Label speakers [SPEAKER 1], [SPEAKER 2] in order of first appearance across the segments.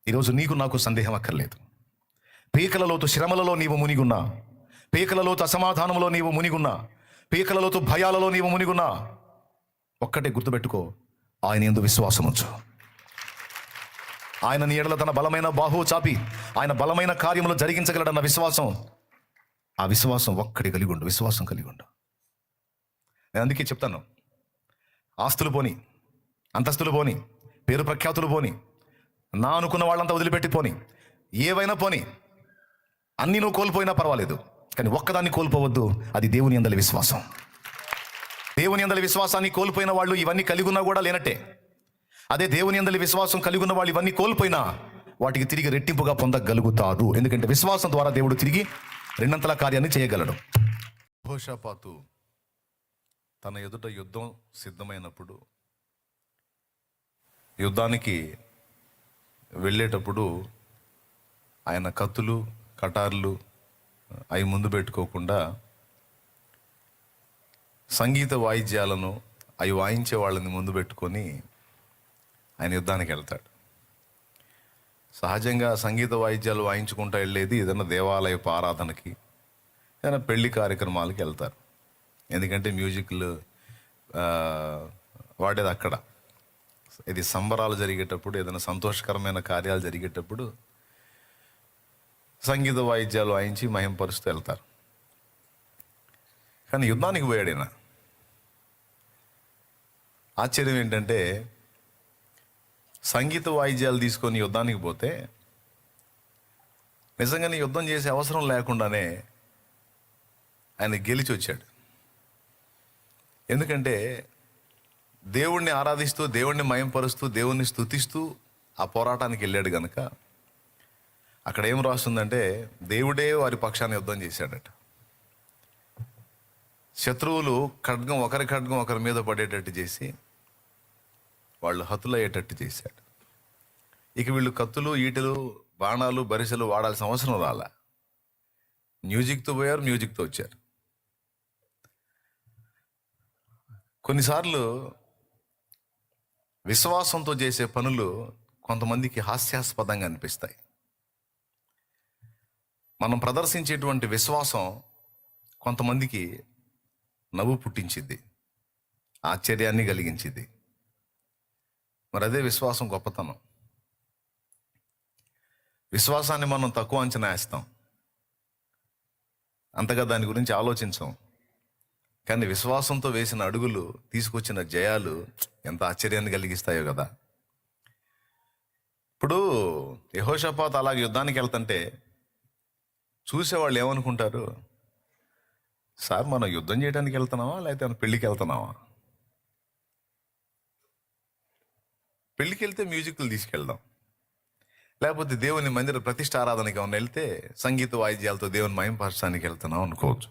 [SPEAKER 1] ఈరోజు నీకు నాకు సందేహం అక్కర్లేదు. పీకలలోతు శ్రమలలో నీవు మునిగున్నా, పీకలలోతు అసమాధానంలో నీవు మునిగున్నా, పీకలలోతు భయాలలో నీవు మునిగున్నా, ఒక్కటే గుర్తుపెట్టుకో, ఆయన యందు విశ్వాసం ఉంచు. ఆయన నీ ఎడల తన బలమైన బాహువు చాపి ఆయన బలమైన కార్యములు జరిగించగలడన్న విశ్వాసం, ఆ విశ్వాసం ఒక్కటి కలిగి ఉండు, విశ్వాసం కలిగి ఉండు. నేను అందుకే చెప్తాను, ఆస్తులు పోని, అంతస్తులు పోని, పేరు ప్రఖ్యాతులు పోని, నా అనుకున్న వాళ్ళంతా వదిలిపెట్టి పోని, ఏవైనా పోని, అన్నీ నువ్వు కోల్పోయినా పర్వాలేదు, కానీ ఒక్కదాన్ని కోల్పోవద్దు, అది దేవుని యందలి విశ్వాసం. దేవుని యందలి విశ్వాసాన్ని కోల్పోయిన వాళ్ళు ఇవన్నీ కలిగి ఉన్నా కూడా లేనట్టే. అదే దేవుని యందలి విశ్వాసం కలిగి ఉన్న వాళ్ళు ఇవన్నీ కోల్పోయినా వాటికి తిరిగి రెట్టింపుగా పొందగలుగుతారు. ఎందుకంటే విశ్వాసం ద్వారా దేవుడు తిరిగి రెండంతల కార్యాన్ని చేయగలడు. యెహోషాపాతు తన ఎదుట యుద్ధం సిద్ధమైనప్పుడు, యుద్ధానికి వెళ్ళేటప్పుడు ఆయన కత్తులు కటార్లు అవి ముందు పెట్టుకోకుండా సంగీత వాయిద్యాలను అవి వాయించే వాళ్ళని ముందు పెట్టుకొని ఆయన యుద్ధానికి వెళ్తాడు. సహజంగా సంగీత వాయిద్యాలు వాయించుకుంటూ వెళ్ళేది ఏదైనా దేవాలయపు ఆరాధనకి, ఏదైనా పెళ్లి కార్యక్రమాలకి వెళ్తారు. ఎందుకంటే మ్యూజిక్లు వాడేది అక్కడ. ఇది సంబరాలు జరిగేటప్పుడు, ఏదైనా సంతోషకరమైన కార్యాలు జరిగేటప్పుడు సంగీత వాయిద్యాలు వాయించి మహింపరుస్తూ వెళ్తారు. కానీ యుద్ధానికి పోయాడైనా. ఆశ్చర్యం ఏంటంటే, సంగీత వాయిద్యాలు తీసుకొని యుద్ధానికి పోతే నిజంగానే యుద్ధం చేసే అవసరం లేకుండానే ఆయన గెలిచి వచ్చాడు. ఎందుకంటే దేవుణ్ణి ఆరాధిస్తూ, దేవుణ్ణి మయంపరుస్తూ, దేవుణ్ణి స్తుతిస్తూ ఆ పోరాటానికి వెళ్ళాడు కనుక అక్కడ ఏం రాస్తుందంటే, దేవుడే వారి పక్షాన్ని యుద్ధం చేశాడట. శత్రువులు ఒకరి ఖడ్గం ఒకరి మీద పడేటట్టు చేసి వాళ్ళు హతులయ్యేటట్టు చేశాడు. ఇక వీళ్ళు కత్తులు, ఈటెలు, బాణాలు, బరిసెలు వాడాల్సిన అవసరం రాలా. మ్యూజిక్తో పోయారు, మ్యూజిక్తో వచ్చారు. కొన్నిసార్లు విశ్వాసంతో చేసే పనులు కొంతమందికి హాస్యాస్పదంగా అనిపిస్తాయి. మనం ప్రదర్శించేటువంటి విశ్వాసం కొంతమందికి నవ్వు పుట్టించిద్ది, ఆశ్చర్యాన్ని కలిగించిద్ది. మరి అదే విశ్వాసం గొప్పతనం. విశ్వాసాన్ని మనం తక్కువ అంచనా వేస్తాం, అంతగా దాని గురించి ఆలోచించాం. కానీ విశ్వాసంతో వేసిన అడుగులు తీసుకొచ్చిన జయాలు ఎంత ఆశ్చర్యాన్ని కలిగిస్తాయో కదా. ఇప్పుడు యెహోషాపాతు అలాగే యుద్ధానికి వెళ్తుంటే చూసేవాళ్ళు ఏమనుకుంటారు? సార్, మనం యుద్ధం చేయడానికి వెళ్తున్నావా లేకపోతే పెళ్ళికి వెళ్తున్నావా? పెళ్ళికి వెళ్తే మ్యూజిక్లు తీసుకెళ్దాం, లేకపోతే దేవుని మందిర ప్రతిష్ఠ ఆరాధనకి ఏమన్నా వెళ్తే సంగీత వాయిద్యాలతో దేవుని మహింపరచడానికి వెళ్తున్నాం అనుకోవచ్చు.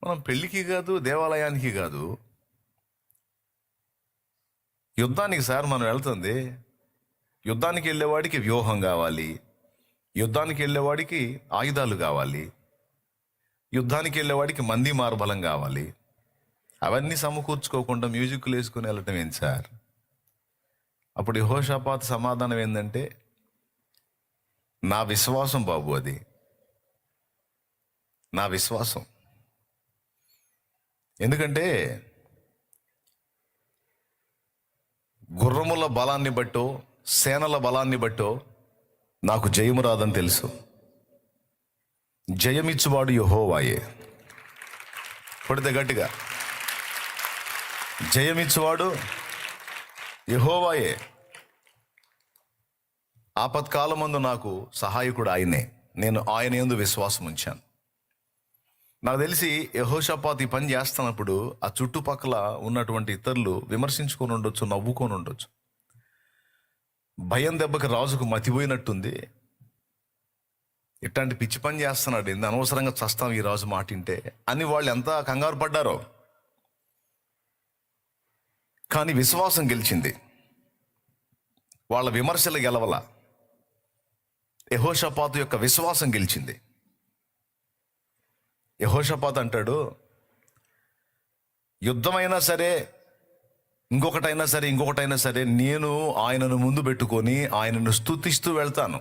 [SPEAKER 1] మనం పెళ్ళికి కాదు, దేవాలయానికి కాదు, యుద్ధానికి సార్ మనం వెళ్తుంది. యుద్ధానికి వెళ్ళేవాడికి వ్యూహం కావాలి, యుద్ధానికి వెళ్ళేవాడికి ఆయుధాలు కావాలి, యుద్ధానికి వెళ్ళేవాడికి మంది మార్బలం కావాలి. అవన్నీ సమకూర్చుకోకుండా మ్యూజిక్లు వేసుకుని వెళ్ళటం ఏంటి సార్? అప్పుడు యెహోషాపాతు సమాధానం ఏంటంటే, నా విశ్వాసం బాబు, అది నా విశ్వాసం. ఎందుకంటే గుర్రముల బలాన్ని బట్టో, సేనల బలాన్ని బట్టో నాకు జయము రాదని తెలుసు. జయమిచ్చువాడు యెహోవాయే. కొడితే గట్టిగా, జయమిచ్చువాడు యెహోవాయే. ఆపత్కాలమందు నాకు సహాయకుడు ఆయనే, నేను ఆయన యందు విశ్వాసం ఉంచాను. నాకు తెలిసి యెహోషాపాతు ఈ పని చేస్తున్నప్పుడు ఆ చుట్టుపక్కల ఉన్నటువంటి ఇతరులు విమర్శించుకొని ఉండొచ్చు, నవ్వుకొని ఉండొచ్చు. భయం దెబ్బకి రాజుకు మతిపోయినట్టుంది, ఇట్లాంటి పిచ్చి పని చేస్తున్నాడు, ఎంత అనవసరంగా చస్తాం ఈ రాజు మాటింటే అని వాళ్ళు ఎంత కంగారు పడ్డారో. కానీ విశ్వాసం గెలిచింది, వాళ్ళ విమర్శలు గెలవల. యెహోషాపాతు యొక్క విశ్వాసం గెలిచింది. యెహోషాపాతు అంటాడు, యుద్ధమైనా సరే ఇంకొకటైనా సరే నేను ఆయనను ముందు పెట్టుకొని ఆయనను స్తుతిస్తూ వెళ్తాను.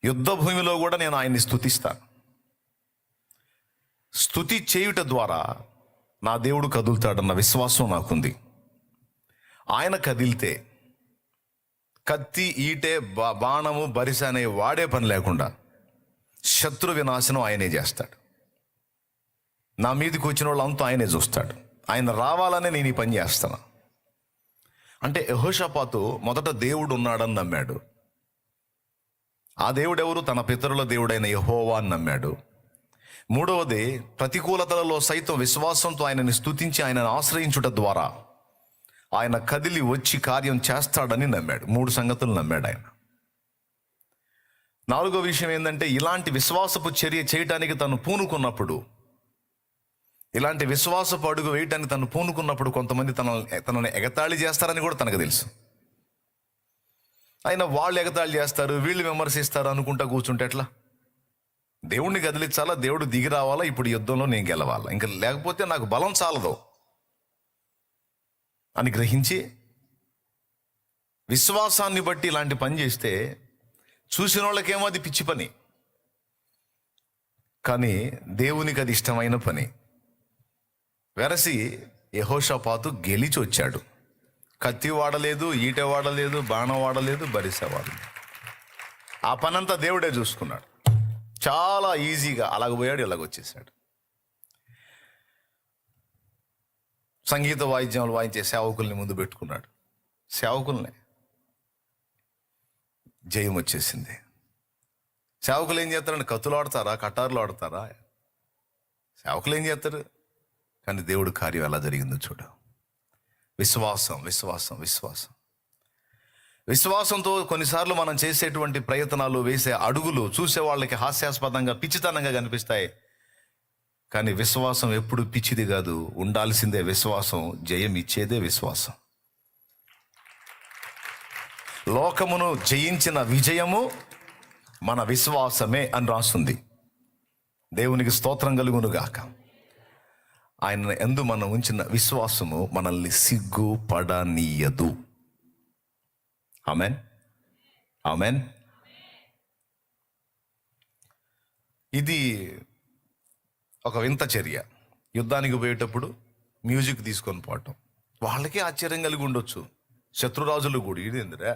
[SPEAKER 1] యుద్ధ భూమిలో కూడా నేను ఆయన్ని స్తుతిస్తాను. స్తుతి చేయుట ద్వారా నా దేవుడు కదులుతాడన్న విశ్వాసం నాకుంది. ఆయన కదిలితే కత్తి, ఈటె, బాణము, బరిస అనే వాడే పని లేకుండా శత్రు వినాశనం ఆయనే చేస్తాడు. నా మీదకి వచ్చిన వాళ్ళంతా ఆయనే చూస్తాడు. ఆయన రావాలనే నేను ఈ పని చేస్తాను. అంటే యెహోషాపాతు మొదట దేవుడు ఉన్నాడని నమ్మాడు. ఆ దేవుడు ఎవరు? తన పితరుల దేవుడైన యెహోవా అని నమ్మాడు. మూడవది, ప్రతికూలతలలో సైతం విశ్వాసంతో ఆయనని స్తుతించి ఆయనను ఆశ్రయించుట ద్వారా ఆయన కదిలి వచ్చి కార్యం చేస్తాడని నమ్మాడు. 3 సంగతులు నమ్మాడు ఆయన. 4వ విషయం ఏంటంటే, ఇలాంటి విశ్వాసపు చర్య చేయటానికి తను పూనుకున్నప్పుడు, ఇలాంటి విశ్వాసపు అడుగు వేయటానికి తను పూనుకున్నప్పుడు కొంతమంది తనని ఎగతాళి చేస్తారని కూడా తనకు తెలుసు. అయినా వాళ్ళు ఎగతాళి చేస్తారు, వీళ్ళు విమర్శిస్తారు అనుకుంటా కూర్చుంటే ఎట్లా? దేవుణ్ణి కదిలించాలా, దేవుడు దిగి రావాలా, ఇప్పుడు యుద్ధంలో నేను గెలవాలా, ఇంకా లేకపోతే నాకు బలం చాలదు అని గ్రహించి విశ్వాసాన్ని బట్టి ఇలాంటి పని చేస్తే చూసిన వాళ్ళకేమో అది పిచ్చి పని, కానీ దేవునికి అది ఇష్టమైన పని. వెరసి యెహోషాపాతు గెలిచి వచ్చాడు. కత్తి వాడలేదు, ఈట వాడలేదు, బాణం వాడలేదు, బరిస వాడలేదు. ఆ పనంతా దేవుడే చూసుకున్నాడు. చాలా ఈజీగా అలాగ పోయాడు, ఇలాగొచ్చేసాడు. సంగీత వాయిద్యాలు వాయించే సేవకుల్ని ముందు పెట్టుకున్నాడు. సేవకుల్ని జయం వచ్చేసింది. సేవకులు ఏం చేస్తారండి? కత్తులు ఆడతారా, కటారులు ఆడతారా? సేవకులు ఏం చేస్తారు? కానీ దేవుడు కార్యం ఎలా జరిగిందో చూడు. విశ్వాసం, విశ్వాసం, విశ్వాసం. విశ్వాసంతో కొన్నిసార్లు మనం చేసేటువంటి ప్రయత్నాలు, వేసే అడుగులు చూసే వాళ్ళకి హాస్యాస్పదంగా, పిచ్చితనంగా కనిపిస్తాయి. కానీ విశ్వాసం ఎప్పుడు పిచ్చిది కాదు. ఉండాల్సిందే విశ్వాసం. జయం ఇచ్చేదే విశ్వాసం. లోకమును జయించిన విజయము మన విశ్వాసమే అని రాస్తుంది. దేవునికి స్తోత్రం కలుగునుగాక. ఆయన యందు మనం ఉంచిన విశ్వాసము మనల్ని సిగ్గుపడనీయదు. Amen, amen. ఇది ఒక వింత చర్య. యుద్ధానికి పోయేటప్పుడు మ్యూజిక్ తీసుకొని పోవటం వాళ్ళకే ఆశ్చర్యం కలిగి ఉండొచ్చు. శత్రురాజులు కూడా ఇదేందిరా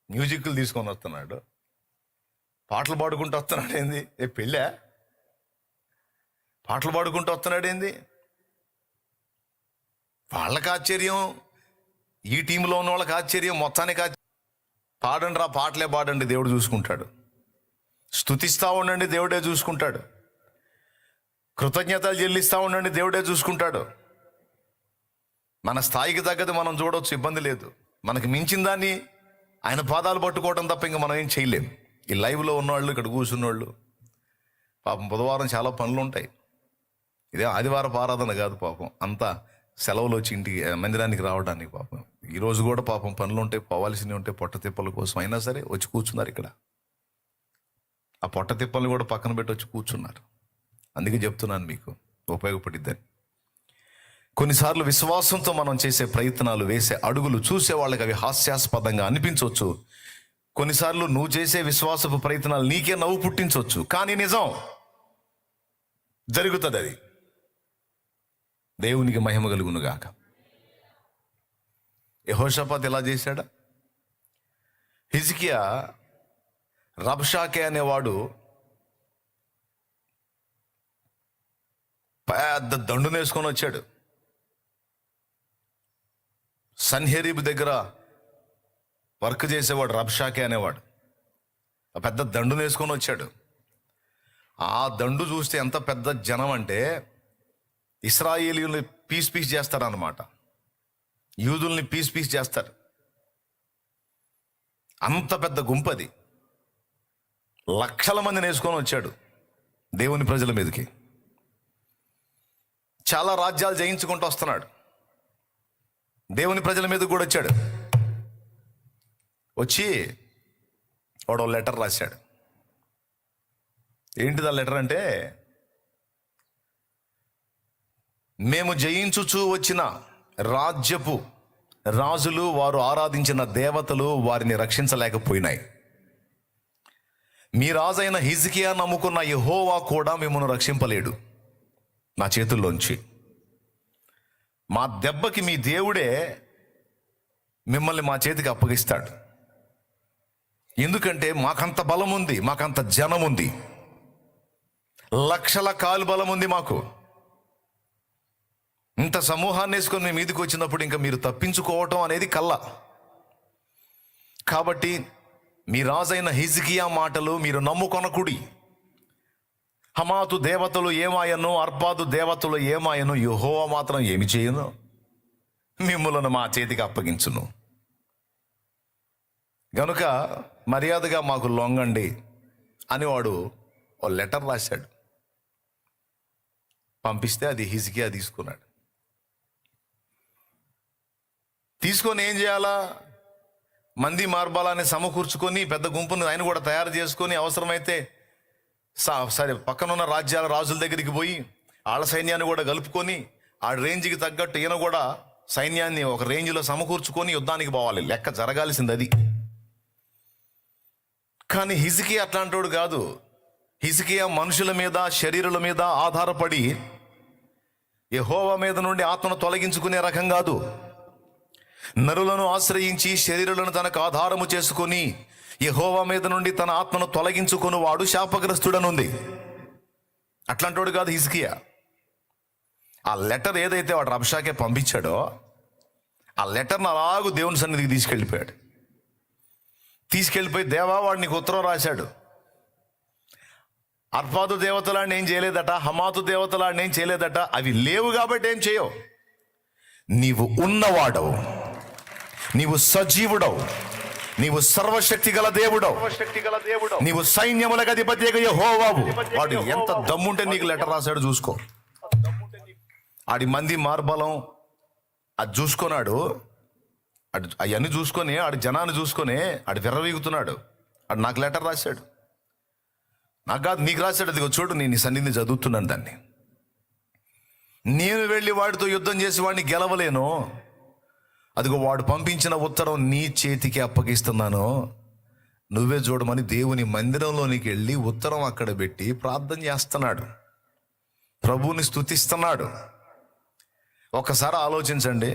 [SPEAKER 1] మ్యూజిక్లు తీసుకొని వస్తున్నాడు, పాటలు పాడుకుంటూ వస్తున్నాడు ఏంది? పెళ్ళా? పాటలు పాడుకుంటూ వస్తున్నాడు ఏంది? వాళ్ళకి ఆశ్చర్యం, ఈ టీంలో ఉన్న వాళ్ళకి ఆశ్చర్యం, మొత్తానికి పాడండి రా, పాటలే పాడండి, దేవుడు చూసుకుంటాడు. స్తుతిస్తూ ఉండండి, దేవుడే చూసుకుంటాడు. కృతజ్ఞతలు చెల్లిస్తూ ఉండండి, దేవుడే చూసుకుంటాడు. మన స్థాయికి తగ్గది మనం చూడవచ్చు, ఇబ్బంది లేదు. మనకి మించిన దాన్ని ఆయన పాదాలు పట్టుకోవడం తప్ప ఇంకా మనం ఏం చేయలేం. ఈ లైవ్లో ఉన్నవాళ్ళు, ఇక్కడ కూర్చున్నవాళ్ళు పాపం బుధవారం చాలా పనులు ఉంటాయి. ఇదే ఆదివారపు ఆరాధన కాదు పాపం, అంతా సెలవులు వచ్చి ఇంటికి మందిరానికి రావడానికి పాపం ఈరోజు కూడా పాపం పనులు ఉంటాయి, పోవాల్సినవి ఉంటాయి. పొట్ట తిప్పల కోసం అయినా సరే వచ్చి కూర్చున్నారు ఇక్కడ. ఆ పొట్ట తిప్పల్ని కూడా పక్కన పెట్టి వచ్చి కూర్చున్నారు. అందుకే చెప్తున్నాను మీకు ఉపయోగపడిద్దని. కొన్నిసార్లు విశ్వాసంతో మనం చేసే ప్రయత్నాలు, వేసే అడుగులు చూసే వాళ్ళకి అవి హాస్యాస్పదంగా అనిపించవచ్చు. కొన్నిసార్లు నువ్వు చేసే విశ్వాసపు ప్రయత్నాలు నీకే నవ్వు పుట్టించవచ్చు, కానీ నిజం జరుగుతుంది. అది దేవునికి మహిమ కలుగునుగాక. యెహోషాపాతు ఎలా చేశాడా? హిజ్కియా రబ్షాకే అనేవాడు పెద్ద దండును వేసుకొని వచ్చాడు. సన్హెరీబు దగ్గర వర్క్ చేసేవాడు రబ్షాకే అనేవాడు. ఆ పెద్ద దండును వేసుకొని వచ్చాడు. ఆ దండు చూస్తే ఎంత పెద్ద జనం అంటే ఇశ్రాయేలీయుల్ని పీస్ చేస్తారన్నమాట. యూదుల్ని పీస్ చేస్తారు. అంత పెద్ద గుంపది. లక్షల మందిని వేసుకొని వచ్చాడు దేవుని ప్రజల మీదకి. చాలా రాజ్యాలు జయించుకుంటూ వస్తున్నాడు. దేవుని ప్రజల మీద కూడా వచ్చాడు. వచ్చి వాడు లెటర్ రాశాడు. ఏంటిది ఆ లెటర్ అంటే, మేము జయించుచూ వచ్చిన రాజ్యపు రాజులు వారు ఆరాధించిన దేవతలు వారిని రక్షించలేకపోయినాయి. మీ రాజైన హిజ్కియా నమ్ముకున్న యెహోవా కూడా మిమ్మల్ని రక్షింపలేడు నా చేతుల్లోంచి. మా దెబ్బకి మీ దేవుడే మిమ్మల్ని మా చేతికి అప్పగిస్తాడు. ఎందుకంటే మాకంత బలం ఉంది, మాకంత జనం ఉంది, లక్షల కాలు బలం ఉంది మాకు. ఇంత సమూహాన్ని వేసుకొని మీ మీదకి వచ్చినప్పుడు ఇంకా మీరు తప్పించుకోవటం అనేది కల్లా. కాబట్టి మీ రాజైన హిజ్కియా మాటలు మీరు నమ్ముకొనకుడి. హమాతు దేవతలు ఏమాయను, అర్పాదు దేవతలు ఏమాయను, యెహోవా మాత్రం ఏమి చేయను, మిమ్ములను మా చేతికి అప్పగించును. గనుక మర్యాదగా మాకు లొంగండి అని వాడు ఓ లెటర్ రాశాడు. పంపిస్తే అది హిజ్కియా తీసుకున్నాడు. తీసుకొని ఏం చేయాలా, మంది మార్బాలాన్ని సమకూర్చుకొని పెద్ద గుంపును ఆయన కూడా తయారు చేసుకొని అవసరమైతే సరే పక్కనున్న రాజ్యాల రాజుల దగ్గరికి పోయి వాళ్ళ సైన్యాన్ని కూడా కలుపుకొని ఆ రేంజ్కి తగ్గట్టు ఈయన కూడా సైన్యాన్ని ఒక రేంజ్లో సమకూర్చుకొని యుద్ధానికి పోవాలి. లెక్క జరగాల్సింది అది. కానీ హిజ్కియా అట్లాంటోడు కాదు. హిజ్కియా మనుషుల మీద శరీరుల మీద ఆధారపడి యెహోవా మీద నుండి ఆత్మను తొలగించుకునే రకం కాదు. నరులను ఆశ్రయించి శరీరులను తనకు ఆధారము చేసుకొని యెహోవా మీద నుండి తన ఆత్మను తొలగించుకొని వాడు శాపగ్రస్తుడనుంది. అట్లాంటోడు కాదు హిజ్కియా. ఆ లెటర్ ఏదైతే వాడు రబ్షాకే పంపించాడో ఆ లెటర్ని అలాగూ దేవుని సన్నిధికి తీసుకెళ్ళిపోయి దేవా వాడు నీకు ఉత్తరం రాశాడు. అర్పాదు దేవతలాడిని ఏం చేయలేదట, హమాతు దేవతలాడిని ఏం చేయలేదట. అవి లేవు కాబట్టి ఏం చేయవు. నీవు ఉన్నవాడవు, నీవు సజీవుడవు, నీవు సర్వశక్తి గల దేవుడవు, నీవు సైన్యములకు అధిపతి యెహోవావు. వాడు ఎంత దమ్ముంటే నీకు లెటర్ రాశాడు చూసుకో. ఆడి మంది మార్బలం అది చూసుకున్నాడు. అవన్నీ చూసుకొని ఆడి జనాన్ని చూసుకొని ఆడు విర్రవీగుతున్నాడు. ఆడు నాకు లెటర్ రాశాడు. నాకు కాదు నీకు రాశాడు. అదిగో చూడు, నేను నీ సన్నిధిని చదువుతున్నాను దాన్ని. నేను వెళ్ళి వాడితో యుద్ధం చేసి వాడిని గెలవలేను. అదిగో వాడు పంపించిన ఉత్తరం నీ చేతికి అప్పగిస్తున్నాను, నువ్వే చూడమని దేవుని మందిరంలోనికి వెళ్ళి ఉత్తరం అక్కడ పెట్టి ప్రార్థన చేస్తున్నాడు, ప్రభువుని స్తుతిస్తున్నాడు. ఒకసారి ఆలోచించండి.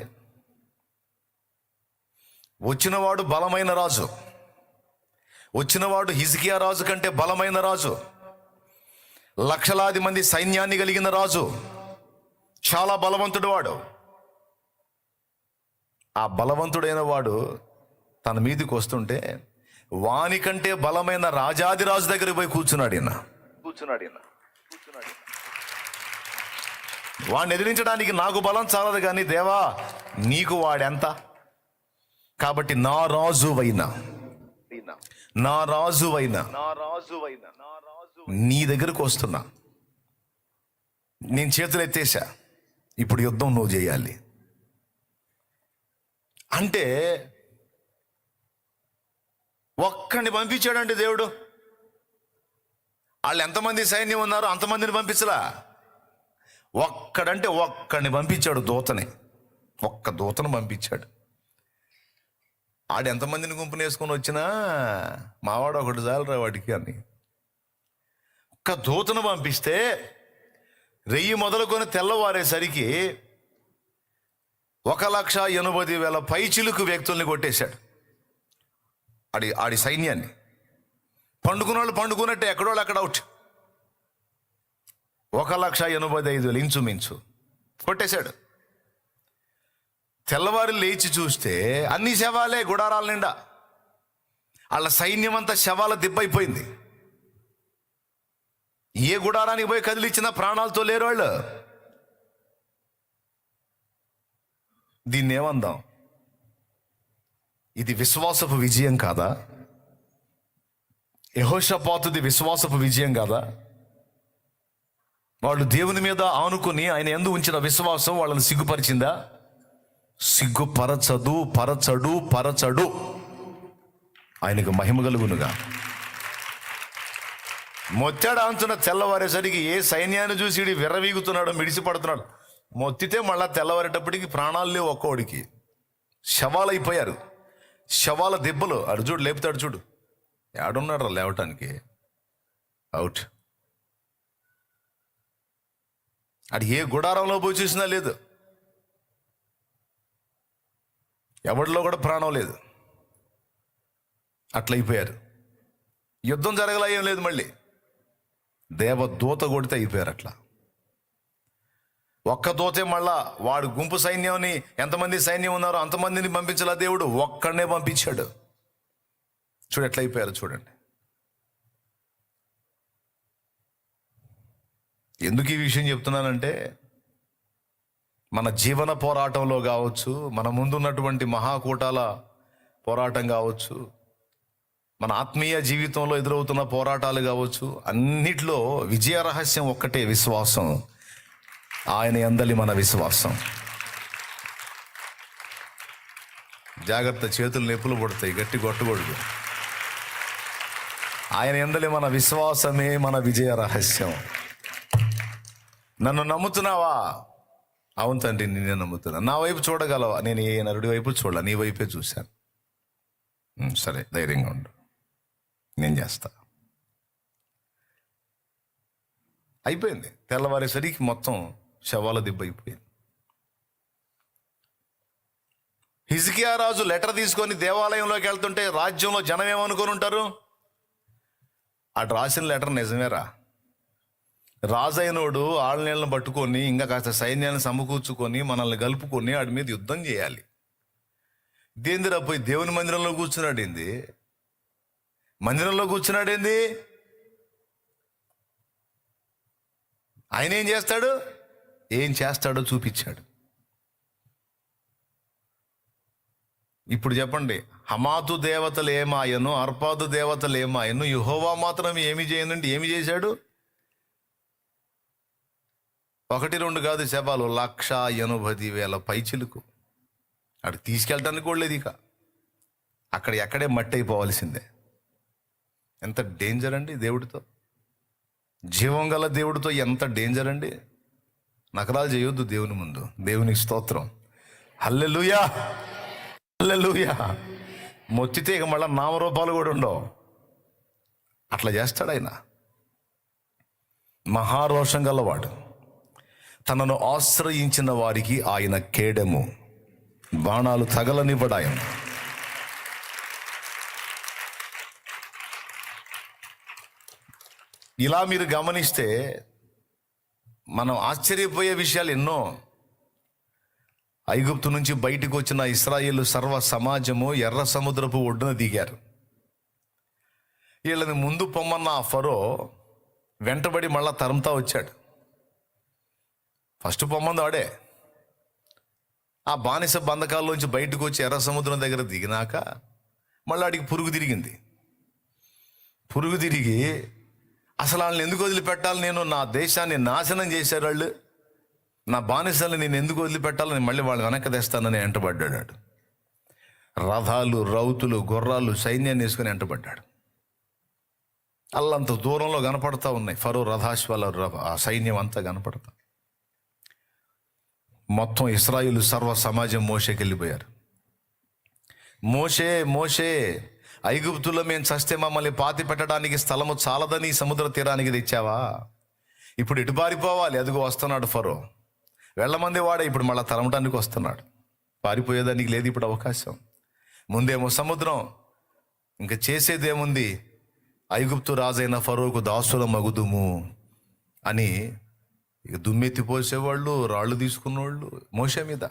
[SPEAKER 1] వచ్చినవాడు బలమైన రాజు, వచ్చినవాడు హిజ్కియా రాజు కంటే బలమైన రాజు, లక్షలాది మంది సైన్యాన్ని కలిగిన రాజు, చాలా బలవంతుడు వాడు. ఆ బలవంతుడైన వాడు తన మీదకి వస్తుంటే వాని కంటే బలమైన రాజాది రాజు దగ్గరికి పోయి కూర్చున్నాడు. వాడిని ఎదిరించడానికి నాకు బలం చాలదు, కానీ దేవా నీకు వాడెంత, కాబట్టి నా రాజువైనా నీ దగ్గరకు వస్తున్నా, నేను చేతులు ఎత్తేసా, ఇప్పుడు యుద్ధం నువ్వు చేయాలి అంటే ఒక్కడిని పంపించాడండి దేవుడు. వాళ్ళు ఎంతమంది సైన్యం ఉన్నారో అంతమందిని పంపించలా. ఒక్కడిని పంపించాడు, దూతని. ఒక్క దూతను పంపించాడు. ఆడు ఎంతమందిని గుంపుని వేసుకొని వచ్చినా మావాడు ఒకటి చాలరా వాడికి అని ఒక్క దూతను పంపిస్తే 1000 మొదలుకొని తెల్లవారేసరికి 1,80,000 పైచిలుకు వ్యక్తుల్ని కొట్టేశాడు. ఆడి సైన్యాన్ని. పండుకున్న వాళ్ళు పండుకున్నట్టే, ఎక్కడోళ్ళు అక్కడ అవుట్. 1,85,000 ఇంచుమించు కొట్టేశాడు. తెల్లవారు లేచి చూస్తే అన్ని శవాలే, గుడారాల నిండా. వాళ్ళ సైన్యం అంతా శవాల దిబ్బైపోయింది. ఏ గుడారానికి పోయి కదిలిచ్చినా ప్రాణాలతో లేరు వాళ్ళు. దీన్ని ఏమందాం? ఇది విశ్వాసపు విజయం కాదా? యెహోషాపాతుది విశ్వాసపు విజయం కాదా? వాళ్ళు దేవుని మీద ఆనుకుని ఆయన యందు ఉంచిన విశ్వాసం వాళ్ళని సిగ్గుపరిచిందా? పరచడు. ఆయనకు మహిమ కలుగునుగా. మొత్తాడు అంచున తెల్లవారేసరికి ఏ సైన్యాన్ని చూసి విర్రవీగుతున్నాడో, మిడిసిపడుతున్నాడు. మొత్తితే మళ్ళా తెల్లవారేటప్పటికి ప్రాణాలు లేవు ఒక్కోడికి. శవాలు అయిపోయారు. శవాల దెబ్బలు. అర్జుడు లేపుతాడు చూడు, ఏడున్నాడు లేవటానికి, అవుట్. అది ఏ గుడారంలో పోయి చూసినా లేదు, ఎవరిలో కూడా ప్రాణం లేదు. అట్లయిపోయారు. యుద్ధం జరగలా, ఏం లేదు. మళ్ళీ దేవదూత కొడితే అయిపోయారు. అట్లా ఒక్క దూతే మళ్ళా వాడు గుంపు సైన్యాన్ని, ఎంతమంది సైన్యం ఉన్నారో అంతమందిని పంపించాల దేవుడు, ఒక్కడనే పంపించాడు. చూడు ఎట్లా అయిపోయారు చూడండి. ఎందుకు ఈ విషయం చెప్తున్నానంటే, మన జీవన పోరాటంలో కావచ్చు, మన ముందున్నటువంటి మహాకూటాల పోరాటం కావచ్చు, మన ఆత్మీయ జీవితంలో ఎదురవుతున్న పోరాటాలు కావచ్చు, అన్నిట్లో విజయ రహస్యం ఒక్కటే, విశ్వాసం. ఆయన యందలి మన విశ్వాసం. జాగ్రత్త, చేతులు నొప్పులు పడతాయి, గట్టి కొట్టకూడదు. ఆయన యందలి మన విశ్వాసమే మన విజయ రహస్యం. నన్ను నమ్ముతున్నావా? అవును తండ్రి, నేనే నమ్ముతున్నా. నా వైపు చూడగలవా? నేను ఏ నరుడి వైపు చూడాల, నీ వైపే చూశాను. సరే, ధైర్యంగా ఉండు, నేను చేస్తా. అయిపోయింది. తెల్లవారేసరికి మొత్తం శవాల దిబ్బ అయిపోయింది. హిజ్కియా రాజు లెటర్ తీసుకొని దేవాలయంలోకి వెళ్తుంటే రాజ్యంలో జనం ఏమనుకొని ఉంటారు? అటు రాసిన లెటర్ నిజమేరా, రాజు అయినోడు ఆళ్ళనీళ్ళని పట్టుకొని ఇంకా కాస్త సైన్యాన్ని సమకూర్చుకొని మనల్ని కలుపుకొని వాడి మీద యుద్ధం చేయాలి. దేందిరా పోయి దేవుని మందిరంలో కూర్చున్నాడేంది? మందిరంలో కూర్చున్నాడేంది? ఆయన ఏం చేస్తాడు? ఏం చేస్తాడో చూపించాడు. ఇప్పుడు చెప్పండి, హమాతు దేవతలు ఏమాయను, అర్పాదు దేవతలు ఏమాయను, యెహోవా మాత్రం ఏమి చేయనంటే ఏమి చేశాడు? 1-2 కాదు శవాలు, 1,80,000 పైచిలుకు. అక్కడికి తీసుకెళ్ళటానికి కూడా లేదు. ఇక అక్కడ ఎక్కడే మట్టి అయిపోవాల్సిందే. ఎంత డేంజర్ అండి దేవుడితో, జీవం గల దేవుడితో ఎంత డేంజర్ అండి. నకరాలు చేయొద్దు దేవుని ముందు. దేవునికి స్తోత్రం, హల్లెలూయా, హల్లెలూయా. మొత్తితే ఇక మళ్ళీ నామరూపాలు కూడా ఉండవు. అట్లా చేస్తాడు ఆయన. మహారోషం గలవాడు. తనను ఆశ్రయించిన వారికి ఆయన కేడెము, బాణాలు తగలనివ్వడాయన. ఇలా మీరు గమనిస్తే మనం ఆశ్చర్యపోయే విషయాలు ఎన్నో. ఐగుప్తు నుంచి బయటకు వచ్చిన ఇశ్రాయేలు సర్వ సమాజము ఎర్ర సముద్రపు ఒడ్డున దిగారు. వీళ్ళని ముందు పొమ్మన్న ఆ ఫరో వెంటబడి మళ్ళా తరుముతా వచ్చాడు. ఫస్ట్ పొమ్మంది ఆడే. ఆ బానిస బంధకాల్లోంచి బయటకు వచ్చి ఎర్ర సముద్రం దగ్గర దిగినాక మళ్ళీ ఆడికి పురుగు తిరిగింది. పురుగు తిరిగి అసలు వాళ్ళని ఎందుకు వదిలిపెట్టాలి, నేను నా దేశాన్ని నాశనం చేశారు వాళ్ళు, నా బానిసల్ని నేను ఎందుకు వదిలిపెట్టాలని మళ్ళీ వాళ్ళు వెనక్కి తెస్తానని వెంటబడ్డాడు. రథాలు, రౌతులు, గుర్రాలు, సైన్యాన్ని వేసుకుని వెంటబడ్డాడు. అల్లంత దూరంలో కనపడతా ఉన్నాయి ఫరో రథాశ్వాల, ఆ సైన్యం అంతా కనపడతా. మొత్తం ఇశ్రాయేలు సర్వ సమాజం మోషేకి వెళ్ళిపోయారు. మోషే, మోషే, ఐగుప్తులో మేము చస్తే మమ్మల్ని పాతి పెట్టడానికి స్థలము చాలదని సముద్ర తీరానికి తెచ్చావా? ఇప్పుడు ఎటు పారిపోవాలి? అదిగో వస్తున్నాడు ఫరో. వెళ్ళమంది వాడే ఇప్పుడు మళ్ళీ తరమటానికి వస్తున్నాడు. పారిపోయేదానికి లేదు ఇప్పుడు అవకాశం. ముందేమో సముద్రం, ఇంకా చేసేదేముంది? ఐగుప్తు రాజైన ఫరోకు దాసుల మగుదుము అని ఇక దుమ్మెత్తి పోసేవాళ్ళు, రాళ్ళు తీసుకున్నవాళ్ళు మోషే మీద.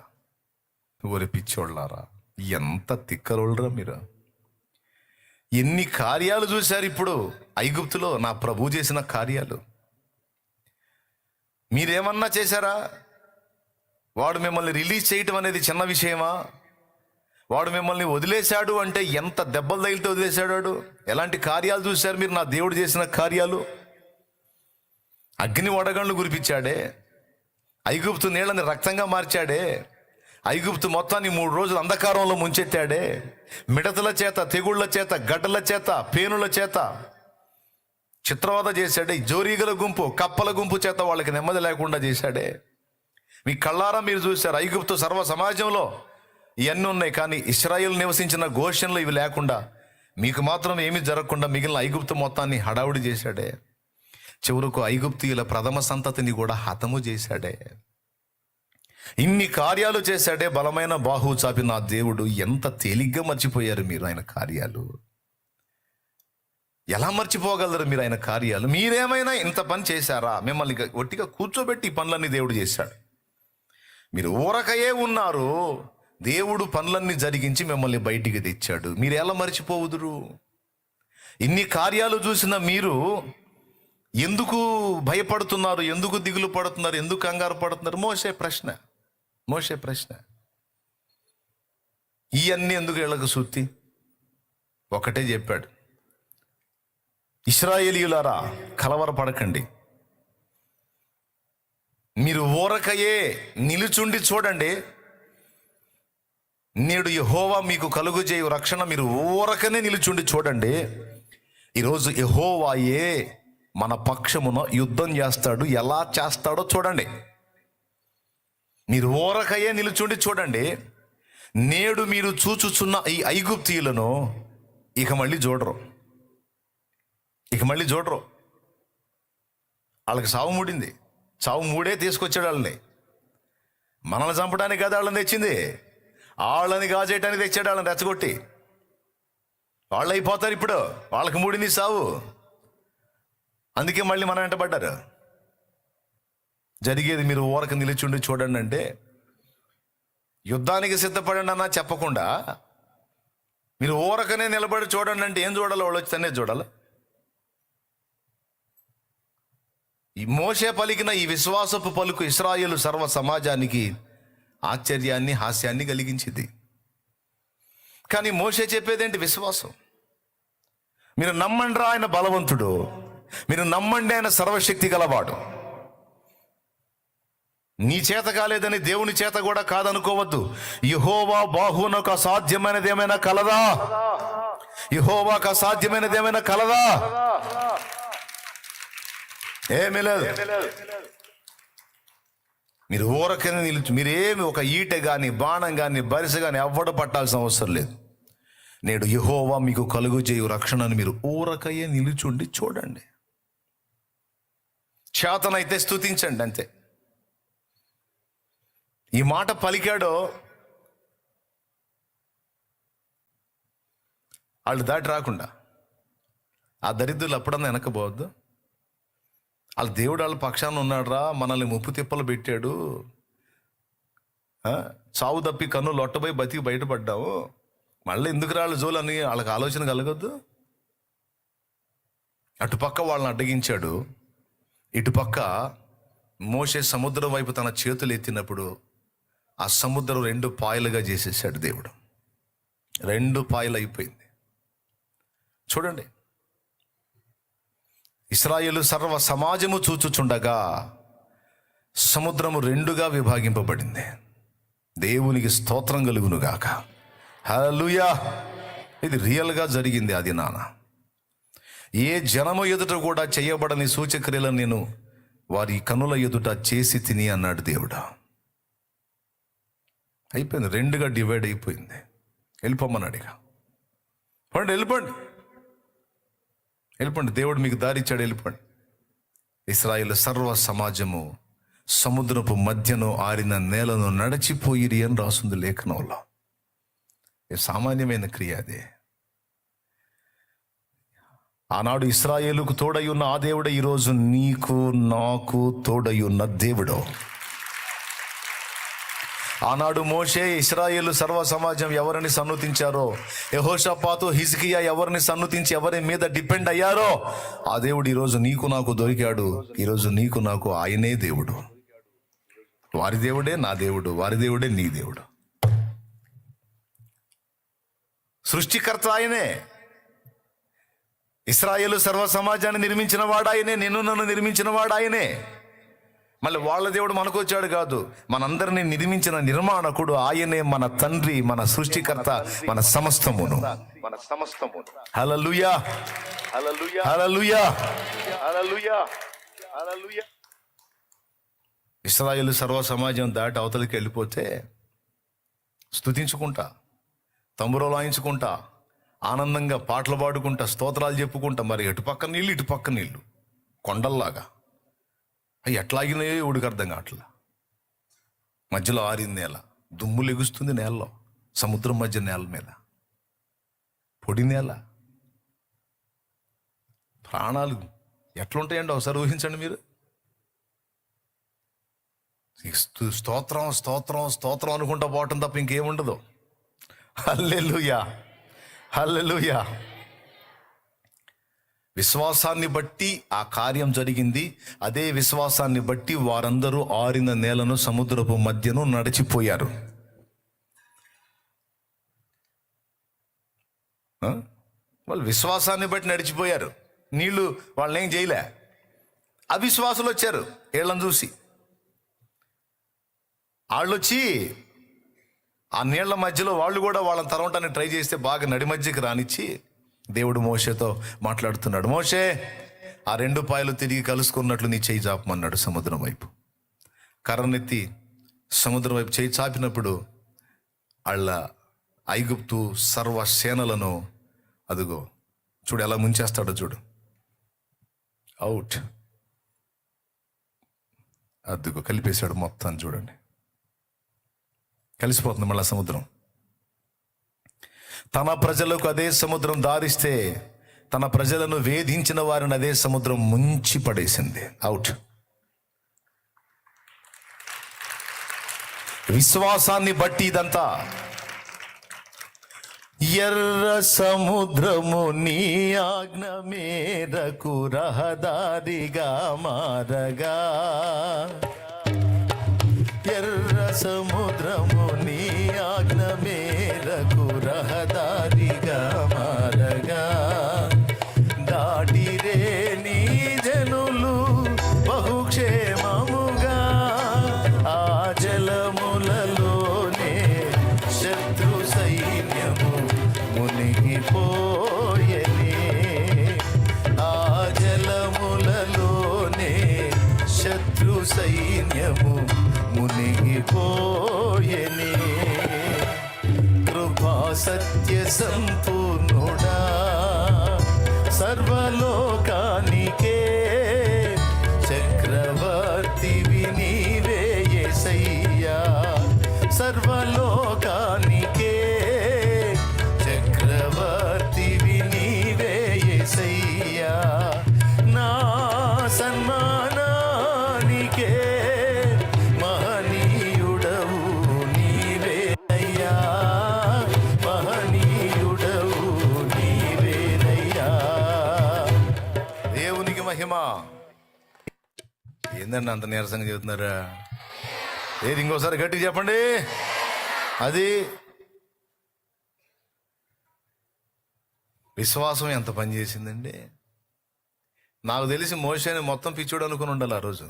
[SPEAKER 1] ఊరి పిచ్చోళ్ళారా, ఎంత తిక్కరోళ్ళరా మీరు! ఎన్ని కార్యాలు చూశారు ఇప్పుడు ఐగుప్తులో, నా ప్రభు చేసిన కార్యాలు. మీరేమన్నా చేశారా? వాడు మిమ్మల్ని రిలీజ్ చేయటం అనేది చిన్న విషయమా? వాడు మిమ్మల్ని వదిలేశాడు అంటే ఎంత దెబ్బలు తగిలితే వదిలేశాడు. ఎలాంటి కార్యాలు చూశారు మీరు? నా దేవుడు చేసిన కార్యాలు. అగ్ని వడగండ్లు కురిపించాడే, ఐగుప్తు నీళ్ళని రక్తంగా మార్చాడే, ఐగుప్తు మొత్తాన్ని 3 రోజులు అంధకారంలో ముంచెత్తాడే, మిడతల చేత, తెగుళ్ల చేత, గడ్డల చేత, పేనుల చేత చిత్రవద చేశాడే, జోరీగల గుంపు, కప్పల గుంపు చేత వాళ్ళకి నెమ్మది లేకుండా చేశాడే, మీ కళ్ళారా మీరు చూశారు. ఐగుప్తు సర్వ సమాజంలో ఇవన్నీ ఉన్నాయి, కానీ ఇశ్రాయేలు నివసించిన గోషెన్లో ఇవి లేకుండా మీకు మాత్రం ఏమీ జరగకుండా మిగిలిన ఐగుప్తు మొత్తాన్ని హడావుడి చేశాడే. చివరకు ఐగుప్తీయుల ప్రథమ సంతతిని కూడా హతము చేశాడే. ఇన్ని కార్యాలు చేశాడే. బలమైన బాహు చాపి నా దేవుడు. ఎంత తేలిగ్గా మర్చిపోయారు మీరు ఆయన కార్యాలు. ఎలా మర్చిపోగలరు మీరు ఆయన కార్యాలు? మీరేమైనా ఇంత పని చేశారా? మిమ్మల్ని ఒట్టిగా కూర్చోబెట్టి ఈ పనులన్నీ దేవుడు చేశాడు. మీరు ఊరకయే ఉన్నారు. దేవుడు పనులన్నీ జరిగించి మిమ్మల్ని బయటికి తెచ్చాడు. మీరు ఎలా మర్చిపోవుదురు? ఇన్ని కార్యాలు చూసిన మీరు ఎందుకు భయపడుతున్నారు? ఎందుకు దిగులు పడుతున్నారు? ఎందుకు కంగారు పడుతున్నారు? మోసే ప్రశ్న. ఇవన్నీ ఎందుకు వీళ్ళకు సుత్తి? ఒకటే చెప్పాడు, ఇశ్రాయేలీయులారా కలవరపడకండి. మీరు ఊరకయే నిలుచుండి చూడండి. నేడు యెహోవా మీకు కలుగుజేయు రక్షణ. మీరు ఊరకనే నిలుచుండి చూడండి. ఈరోజు యెహోవాయే మన పక్షమున యుద్ధం చేస్తాడు. ఎలా చేస్తాడో చూడండి. మీరు ఊరకయే నిలుచుండి చూడండి. నేడు మీరు చూచుచున్న ఈ ఐగుప్తీయులను ఇక మళ్ళీ చూడరు. వాళ్ళకి సావు మూడింది. సావు మూడే తీసుకొచ్చాడు వాళ్ళని. మనల్ని చంపడానికి కదా వాళ్ళని తెచ్చింది. వాళ్ళని గాజేయటానికి తెచ్చాడు. వాళ్ళని రెచ్చగొట్టి వాళ్ళు అయిపోతారు. ఇప్పుడు వాళ్ళకి మూడింది సావు. అందుకే మళ్ళీ మనం వెంటబడ్డారు. జరిగేది మీరు ఊరక నిలిచుండి చూడండి అంటే, యుద్ధానికి సిద్ధపడండి అన్నా చెప్పకుండా మీరు ఊరకనే నిలబడి చూడండి అంటే ఏం చూడాలి? వాళ్ళు వచ్చి తనే చూడాలి. ఈ మోషే పలికిన ఈ విశ్వాసపు పలుకు ఇశ్రాయేలు సర్వ సమాజానికి ఆశ్చర్యాన్ని, హాస్యాన్ని కలిగించింది. కానీ మోషే చెప్పేదేంటి? విశ్వాసం. మీరు నమ్మండి రా, ఆయన బలవంతుడు. మీరు నమ్మండి, ఆయన సర్వశక్తి గలవాడు. నీ చేత కాలేదని దేవుని చేత కూడా కాదనుకోవద్దు. యెహోవా బాహువునకు అసాధ్యమైనది ఏమైనా కలదా? యెహోవాకు అసాధ్యమైనది ఏమైనా కలదా? ఏమీ లేదు. మీరు ఊరకనే నిలిచి, మీరేమి ఒక ఈటె కానీ బాణం కానీ బరిసె కానీ ఎవ్వడు పట్టాల్సిన అవసరం లేదు. నేడు యెహోవా మీకు కలుగు చేయు రక్షణను మీరు ఊరకయే నిలుచుండి చూడండి. చేతనైతే స్తుతించండి అంతే. ఈ మాట పలికాడో వాళ్ళు దాటి రాకుండా, ఆ దరిద్రులు అప్పుడన్నా వెనకపోవద్దు. వాళ్ళ దేవుడు వాళ్ళ పక్షాన ఉన్నాడు రా, మనల్ని ముప్పు తిప్పలు పెట్టాడు, చావు తప్పి కన్ను లొట్టబోయి బతికి బయటపడ్డావు, మళ్ళీ ఎందుకు రాళ్ళు జోలని వాళ్ళకి ఆలోచన కలగొద్దు. అటుపక్క వాళ్ళని అడ్డగించాడు. ఇటుపక్క మోషే సముద్రం వైపు తన చేతులు ఎత్తినప్పుడు ఆ సముద్రం 2 పాయలుగా చేసేసాడు దేవుడు. 2 పాయలు అయిపోయింది. చూడండి, ఇశ్రాయేలు సర్వ సమాజము చూచుచుండగా సముద్రము 2గా విభాగింపబడింది. దేవునికి స్తోత్రం కలుగునుగాక. హల్లెలూయా. ఇది రియల్గా జరిగింది. అది నాన్న ఏ జనము ఎదుట కూడా చేయబడని సూచక్రియలను నేను వారి కనుల ఎదుట చేసి తిని అన్నాడు దేవుడు. అయిపోయింది. 2గా డివైడ్ అయిపోయింది. వెళ్ళిపోమన్నాడు. ఇక వెళ్ళిపోండి. దేవుడు మీకు దారి ఇచ్చాడు, వెళ్ళిపోండి. ఇశ్రాయేలు సర్వ సమాజము సముద్రపు మధ్యను ఆరిన నేలను నడిచిపోయిరి అని రాస్తుంది లేఖనంలో. సామాన్యమైన క్రియ అదే. ఆనాడు ఇశ్రాయేలుకు తోడై ఉన్న ఆ దేవుడే ఈరోజు నీకు నాకు తోడై ఉన్న దేవుడు. ఆనాడు మోషే, ఇశ్రాయేలు సర్వ సమాజం ఎవరిని సన్నుతించారో, యెహోషాపాతు, హిజ్కియా ఎవరిని సన్నుతించి ఎవరి మీద డిపెండ్ అయ్యారో, ఆ దేవుడు ఈరోజు నీకు నాకు దొరికాడు. ఈరోజు నీకు నాకు ఆయనే దేవుడు. వారి దేవుడే నా దేవుడు, వారి దేవుడే నీ దేవుడు. సృష్టికర్త ఆయనే. ఇశ్రాయేలు సర్వ సమాజాన్ని నిర్మించిన వాడు ఆయనే. నిన్ను నన్ను నిర్మించిన వాడు ఆయనే. మళ్ళీ వాళ్ళ దేవుడు మనకు వచ్చాడు కాదు, మనందరినీ నిర్మించిన నిర్మాణకుడు ఆయనే. మన తండ్రి, మన సృష్టికర్త, మన సమస్తమును. హల్లెలూయా, హల్లెలూయా, హల్లెలూయా, హల్లెలూయా, హల్లెలూయా. ఇశ్రాయేలు సర్వ సమాజం దాటి అవతలికి వెళ్ళిపోతే స్తుతించుకుంటా, తంబురోలు వాయించుకుంటా, ఆనందంగా పాటలు పాడుకుంటా, స్తోత్రాలు చెప్పుకుంటా, మరి ఎటు పక్క నీళ్ళు ఇటు పక్క నీళ్ళు కొండల్లాగా అవి ఎట్లాగినాయో ఎవడికి అర్థం కావట్లా. మధ్యలో ఆరింది నేల, దుమ్ము లెగుస్తుంది నేలలో, సముద్రం మధ్య నేల మీద పొడి నేల. ప్రాణాలు ఎట్లుంటాయండి ఒకసారి ఊహించండి మీరు. స్తోత్రం స్తోత్రం స్తోత్రం అనుకుంటా పోవటం తప్ప ఇంకేముండదు. హల్లెలూయా, హల్లెలూయా. విశ్వాసాన్ని బట్టి ఆ కార్యం జరిగింది. అదే విశ్వాసాన్ని బట్టి వారందరూ ఆరిన నేలను సముద్రపు మధ్యను నడిచిపోయారు. వాళ్ళు విశ్వాసాన్ని బట్టి నడిచిపోయారు. నీళ్లు వాళ్ళని ఏం చేయలే. అవిశ్వాసులు వచ్చారు వీళ్ళని చూసి. వాళ్ళు వచ్చి ఆ నీళ్ల మధ్యలో వాళ్ళు కూడా వాళ్ళని తరవటానికి ట్రై చేస్తే బాగా నడి మధ్యకి రానిచ్చి దేవుడు మోషేతో మాట్లాడుతున్నాడు. మోషే, ఆ 2 పాయలు తిరిగి కలుసుకున్నట్లు నీ చేయి చాపమన్నాడు సముద్రం వైపు. కర్రనెత్తి సముద్రం వైపు చేయి చాపినప్పుడు వాళ్ళ ఐగుప్తు సర్వ సేనలను అదుగో చూడు ఎలా ముంచేస్తాడో చూడు. అవుట్, అదుగో కలిపేశాడు మొత్తం. చూడండి, కలిసిపోతుంది మళ్ళా సముద్రం. తన ప్రజలకు అదే సముద్రం దారిస్తే తన ప్రజలను వేధించిన వారిని అదే సముద్రం ముంచి పడేసింది. అవుట్. విశ్వాసాన్ని బట్టి ఇదంతా. ఎర్ర సముద్రము నీ ఆజ్ఞ మేరకు రహదారిగా మారగా, ఎర్ర సముద్రము నీ ఆజ్ఞ మేరకు రహదారిగా మారగా, దాటిరే నీ జనులు బహుక్షేమముగా, ఆ జలములలోనే శత్రు సైన్యము మునిగిపోయెనే, ఆ జలములలోనే శత్రు సైన్యము మునిగిపోయెనే. కృపా సత్య సంపూర్ణుడా, సర్వలోకానికే చక్రవర్తివి నీవే యేసయ్యా, సర్వలోకానికే చక్రవర్తివి నీవే యేసయ్యా. నా సన్మానానికే మహనీయుడవు నీవేనయ్యా, మహనీయుడవు నీవేనయ్యా. దేవునికి మహిమ. ఏందండి అంత నీరసంగా చెబుతున్నారా? ఏది ఇంకోసారి గట్టి చెప్పండి. అది విశ్వాసం ఎంత పనిచేసిందండి. నాకు తెలిసి మోషేని మొత్తం పిచ్చోడు అనుకుని ఉండాలి ఆ రోజు.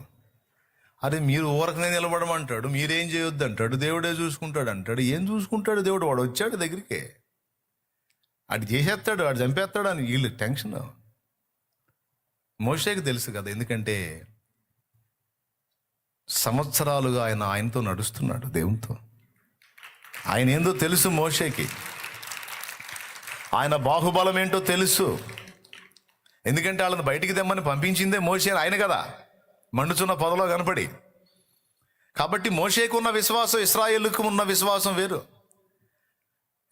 [SPEAKER 1] అరే మీరు ఊరకనే నిలబడమంటాడు, మీరేం చేయొద్దు అంటాడు, దేవుడే చూసుకుంటాడు అంటాడు. ఏం చూసుకుంటాడు దేవుడు? వాడు వచ్చాడు దగ్గరికి, అటు చేసేస్తాడు, వాడు చంపేస్తాడు అని వీళ్ళు టెన్షన్. మోషేకి తెలుసు కదా, ఎందుకంటే సంవత్సరాలుగా ఆయనతో నడుస్తున్నాడు దేవునితో. ఆయన ఏందో తెలుసు మోషేకి, ఆయన బాహుబలం ఏంటో తెలుసు. ఎందుకంటే వాళ్ళని బయటికి తెమ్మని పంపించిందే మోషే ఆయన కదా, మండుచున్న పొదలో కనపడి. కాబట్టి మోషేకు ఉన్న విశ్వాసం ఇశ్రాయేలుకు ఉన్న విశ్వాసం వేరు.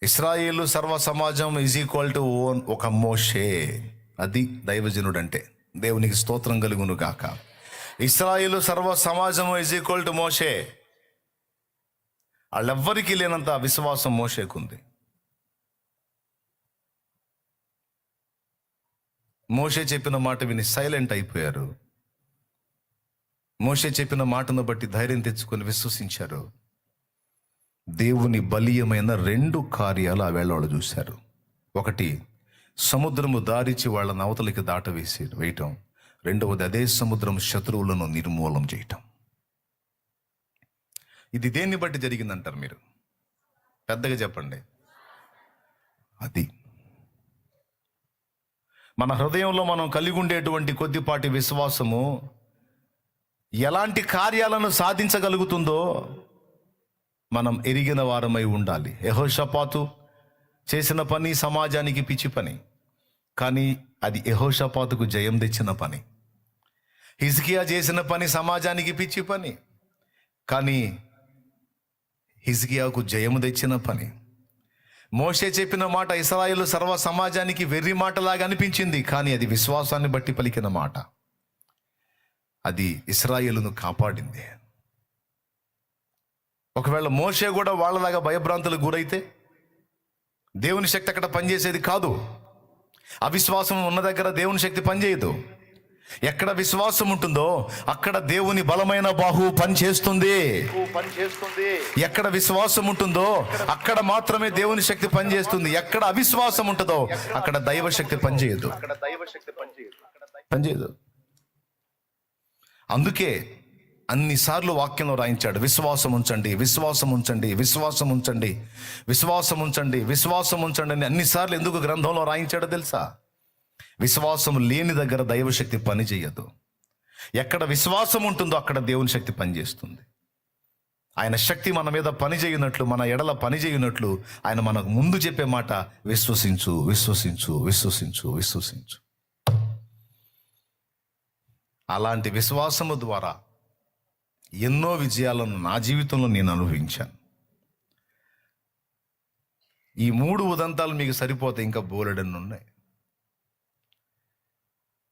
[SPEAKER 1] ఇశ్రాయేలు సర్వ సమాజం ఈజ్ ఈక్వల్ టు ఒక మోషే. అది దైవజనుడు అంటే. దేవునికి స్తోత్రం కలుగును గాక. ఇశ్రాయేలు సర్వ సమాజం ఈజ్ ఈక్వల్ టు మోషే. వాళ్ళెవ్వరికీ లేనంత విశ్వాసం మోషేకుంది. మోషే చెప్పిన మాట విని సైలెంట్ అయిపోయారు. మోషే చెప్పిన మాటను బట్టి ధైర్యం తెచ్చుకొని విశ్వసించారు. దేవుని బలీయమైన 2 కార్యాలు ఆ వేళ వాళ్ళు చూశారు. ఒకటి, సముద్రము దారిచి వాళ్ళని అవతలికి వేయటం. రెండవది, అదే సముద్రం శత్రువులను నిర్మూలం చేయటం. ఇది దేన్ని బట్టి జరిగిందంటారు మీరు? పెద్దగా చెప్పండి. అది మన హృదయంలో మనం కలిగి ఉండేటువంటి కొద్దిపాటి విశ్వాసము ఎలాంటి కార్యాలను సాధించగలుగుతుందో మనం ఎరిగిన వారమై ఉండాలి. యెహోషాపాతు చేసిన పని సమాజానికి పిచ్చి పని, కానీ అది యెహోషాపాతుకు జయం తెచ్చిన పని. హిజ్కియా చేసిన పని సమాజానికి పిచ్చి పని, కానీ హిజ్కియాకు జయము తెచ్చిన పని. మోషే చెప్పిన మాట ఇశ్రాయేలు సర్వ సమాజానికి వెర్రి మాటలాగా అనిపించింది, కానీ అది విశ్వాసాన్ని బట్టి పలికిన మాట. అది ఇశ్రాయేలును కాపాడింది. ఒకవేళ మోషే కూడా వాళ్ళలాగా భయభ్రాంతులకు గురైతే దేవుని శక్తి అక్కడ పనిచేసేది కాదు. అవిశ్వాసం ఉన్న దగ్గర దేవుని శక్తి పనిచేయదు. ఎక్కడ విశ్వాసం ఉంటుందో అక్కడ దేవుని బలమైన బాహువు పనిచేస్తుంది. ఎక్కడ విశ్వాసం ఉంటుందో అక్కడ మాత్రమే దేవుని శక్తి పనిచేస్తుంది. ఎక్కడ అవిశ్వాసం ఉంటుందో అక్కడ దైవ శక్తి పనిచేయదు. అందుకే అన్నిసార్లు వాక్యంలో రాయించాడు, విశ్వాసం ఉంచండి, విశ్వాసం ఉంచండి, విశ్వాసం ఉంచండి, విశ్వాసం ఉంచండి, విశ్వాసం ఉంచండి అని అన్నిసార్లు ఎందుకు గ్రంథంలో రాయించాడో తెలుసా? విశ్వాసం లేని దగ్గర దైవశక్తి పని చేయదు. ఎక్కడ విశ్వాసం ఉంటుందో అక్కడ దేవుని శక్తి పనిచేస్తుంది. ఆయన శక్తి మన మీద పని చేయనట్లు, మన ఎడల పని చేయనట్లు ఆయన మనకు ముందు చెప్పే మాట విశ్వసించు, విశ్వసించు, విశ్వసించు, విశ్వసించు. అలాంటి విశ్వాసము ద్వారా ఎన్నో విజయాలను నా జీవితంలో నేను అనుభవించాను. ఈ 3 ఉదంతాలు మీకు సరిపోతే ఇంకా బోలెడన్ని ఉన్నాయి.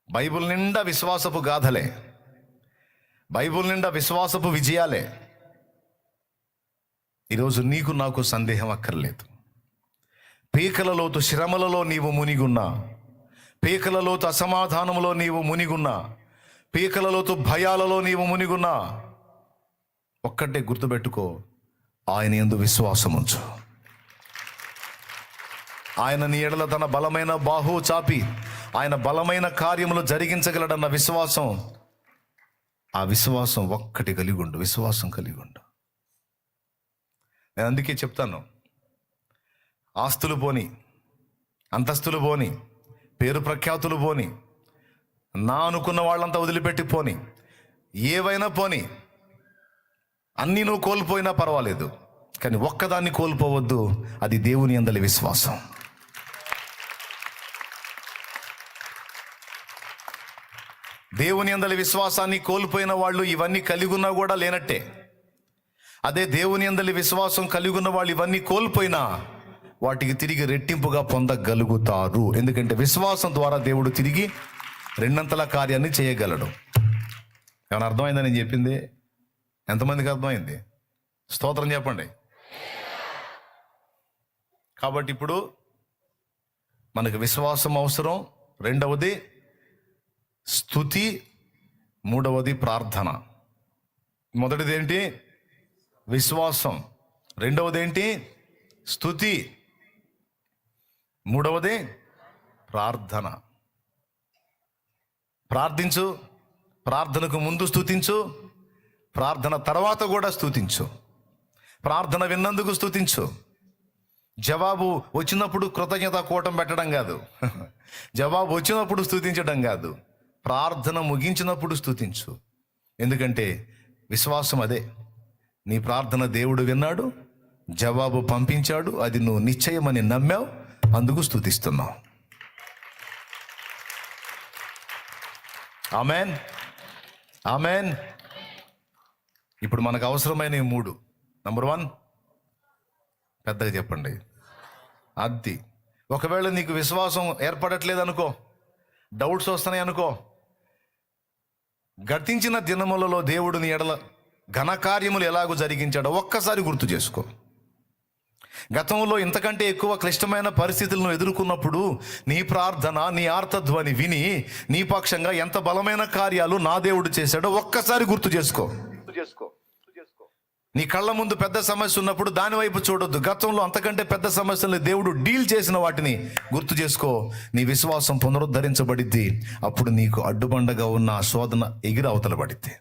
[SPEAKER 1] బైబిల్ నిండా విశ్వాసపు గాథలే, బైబిల్ నిండా విశ్వాసపు విజయాలే. ఈరోజు నీకు నాకు సందేహం అక్కర్లేదు. పీకలలోతు శ్రమలలో నీవు మునిగున్నా, పీకలలోతు అసమాధానంలో నీవు మునిగున్నా, పీకలలోతు భయాలలో నీవు మునిగున్నా, ఒక్కటే గుర్తుపెట్టుకో, ఆయన యందు విశ్వాసం ఉంచు. ఆయన నీ ఎడల తన బలమైన బాహువు చాపి ఆయన బలమైన కార్యములు జరిగించగలడన్న విశ్వాసం, ఆ విశ్వాసం ఒక్కటి కలిగి ఉండు, విశ్వాసం కలిగి ఉండు. నేను అందుకే చెప్తాను, ఆస్తులు పోని, అంతస్తులు పోని, పేరు ప్రఖ్యాతులు పోని, నా అనుకున్న వాళ్ళంతా వదిలిపెట్టి పోని, ఏవైనా పోని, అన్నీ నువ్వు కోల్పోయినా పర్వాలేదు, కానీ ఒక్కదాన్ని కోల్పోవద్దు, అది దేవుని యందలి విశ్వాసం. దేవుని యందలి విశ్వాసాన్ని కోల్పోయిన వాళ్ళు ఇవన్నీ కలిగి ఉన్నా కూడా లేనట్టే. అదే దేవుని యందలి విశ్వాసం కలిగి ఉన్న వాళ్ళు ఇవన్నీ కోల్పోయినా వాటికి తిరిగి రెట్టింపుగా పొందగలుగుతారు. ఎందుకంటే విశ్వాసం ద్వారా దేవుడు తిరిగి 2 కార్యాన్ని చేయగలడు. ఏమైనా అర్థమైందని నేను చెప్పింది? ఎంతమందికి అర్థమైంది? స్తోత్రం చెప్పండి. కాబట్టి ఇప్పుడు మనకు విశ్వాసం అవసరం. రెండవది స్తుతి, మూడవది ప్రార్థన. మొదటిది ఏంటి? విశ్వాసం. రెండవది ఏంటి? స్తుతి. మూడవది ప్రార్థన. ప్రార్థించు, ప్రార్థనకు ముందు స్తుతించు, ప్రార్థన తర్వాత కూడా స్తుతించు. ప్రార్థన విన్నందుకు స్తుతించు. జవాబు వచ్చినప్పుడు కృతజ్ఞత కూటం పెట్టడం కాదు, జవాబు వచ్చినప్పుడు స్తుతించడం కాదు, ప్రార్థన ముగించినప్పుడు స్తుతించు. ఎందుకంటే విశ్వాసం అదే. నీ ప్రార్థన దేవుడు విన్నాడు, జవాబు పంపించాడు, అది నువ్వు నిశ్చయమని నమ్మావు, అందుకు స్తుతిస్తున్నావు. Amen, amen. ఇప్పుడు మనకు అవసరమైన 3. నంబర్ 1, పెద్దగా చెప్పండి, అది. ఒకవేళ నీకు విశ్వాసం ఏర్పడట్లేదు అనుకో, డౌట్స్ వస్తున్నాయి అనుకో, గతించిన దినములలో దేవుడు నీ ఎడల ఘనకార్యములు ఎలాగో జరిగించాడో ఒక్కసారి గుర్తు చేసుకో. గతంలో ఇంతకంటే ఎక్కువ క్లిష్టమైన పరిస్థితులను ఎదుర్కొన్నప్పుడు నీ ప్రార్థన, నీ ఆర్తధ్వని విని నీ పక్షంగా ఎంత బలమైన కార్యాలు నా దేవుడు చేశాడో ఒక్కసారి గుర్తు చేసుకో. నీ కళ్ళ ముందు పెద్ద సమస్య ఉన్నప్పుడు దాని వైపు చూడొద్దు. గతంలో అంతకంటే పెద్ద సమస్యలు దేవుడు డీల్ చేసిన వాటిని గుర్తు చేసుకో. నీ విశ్వాసం పునరుద్ధరించబడిద్ది. అప్పుడు నీకు అడ్డుబండగా ఉన్న ఆ శోధన ఎగిరి అవతల పడిద్ది.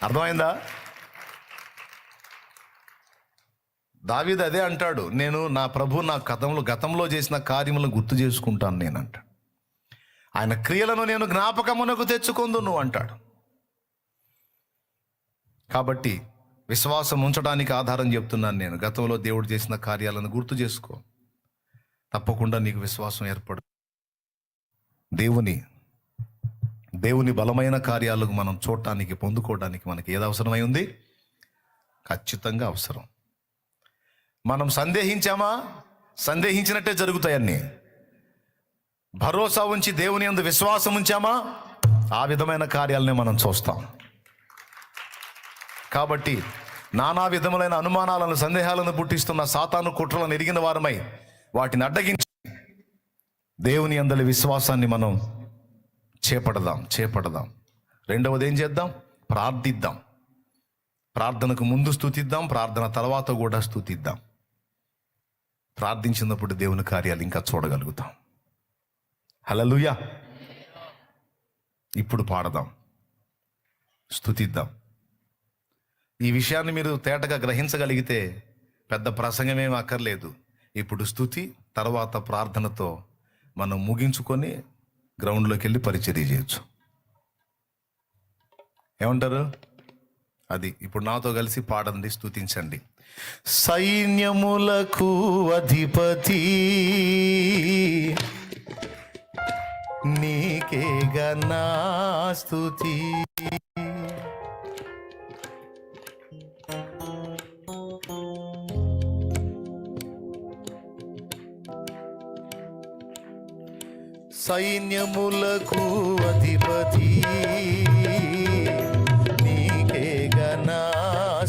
[SPEAKER 1] అర్థమైందా? దావీదు అదే అంటాడు, నేను నా ప్రభు నా గతంలో చేసిన కార్యములను గుర్తు చేసుకుంటాను నేను అంటాడు. ఆయన క్రియలను నేను జ్ఞాపకమునకు తెచ్చుకొందును అంటాడు. కాబట్టి విశ్వాసం ఉంచడానికి ఆధారం చెప్తున్నాను నేను. గతంలో దేవుడు చేసిన కార్యాలను గుర్తు చేసుకో, తప్పకుండా నీకు విశ్వాసం ఏర్పడు. దేవుని బలమైన కార్యాలకు మనం చూడటానికి, పొందుకోవడానికి మనకి ఏది అవసరమై ఉంది? ఖచ్చితంగా అవసరం. మనం సందేహించామా? సందేహించినట్టే జరుగుతాయన్నీ. భరోసా ఉంచి దేవుని యందు విశ్వాసం ఉంచామా? ఆ విధమైన కార్యాలనే మనం చూస్తాం. కాబట్టి నానా విధములైన అనుమానాలను, సందేహాలను పుట్టిస్తున్న సాతాను కుట్రలను ఎరిగిన వారమై వాటిని అడ్డగించి దేవుని యందలి విశ్వాసాన్ని మనం చేపడదాం. రెండవది ఏం చేద్దాం? ప్రార్థిద్దాం. ప్రార్థనకు ముందు స్తుతిద్దాం, ప్రార్థన తర్వాత కూడా స్తుతిద్దాం. ప్రార్థించినప్పుడు దేవుని కార్యాలు ఇంకా చూడగలుగుతాం. హల్లెలూయా. ఇప్పుడు పాడదాం, స్తుతిద్దాం. ఈ విషయాన్ని మీరు తేటగా గ్రహించగలిగితే పెద్ద ప్రసంగమేం అక్కర్లేదు. ఇప్పుడు స్తుతి, తర్వాత ప్రార్థనతో మనం ముగించుకొని గ్రౌండ్లోకి వెళ్ళి పరిచర్య చేయొచ్చు. ఏమంటారు? అది ఇప్పుడు నాతో కలిసి పాడండి, స్తుతించండి. సైన్యములకు అధిపతి నీకేగా నా స్తుతి, సైన్యములకు అధిపతి నీకేగా నా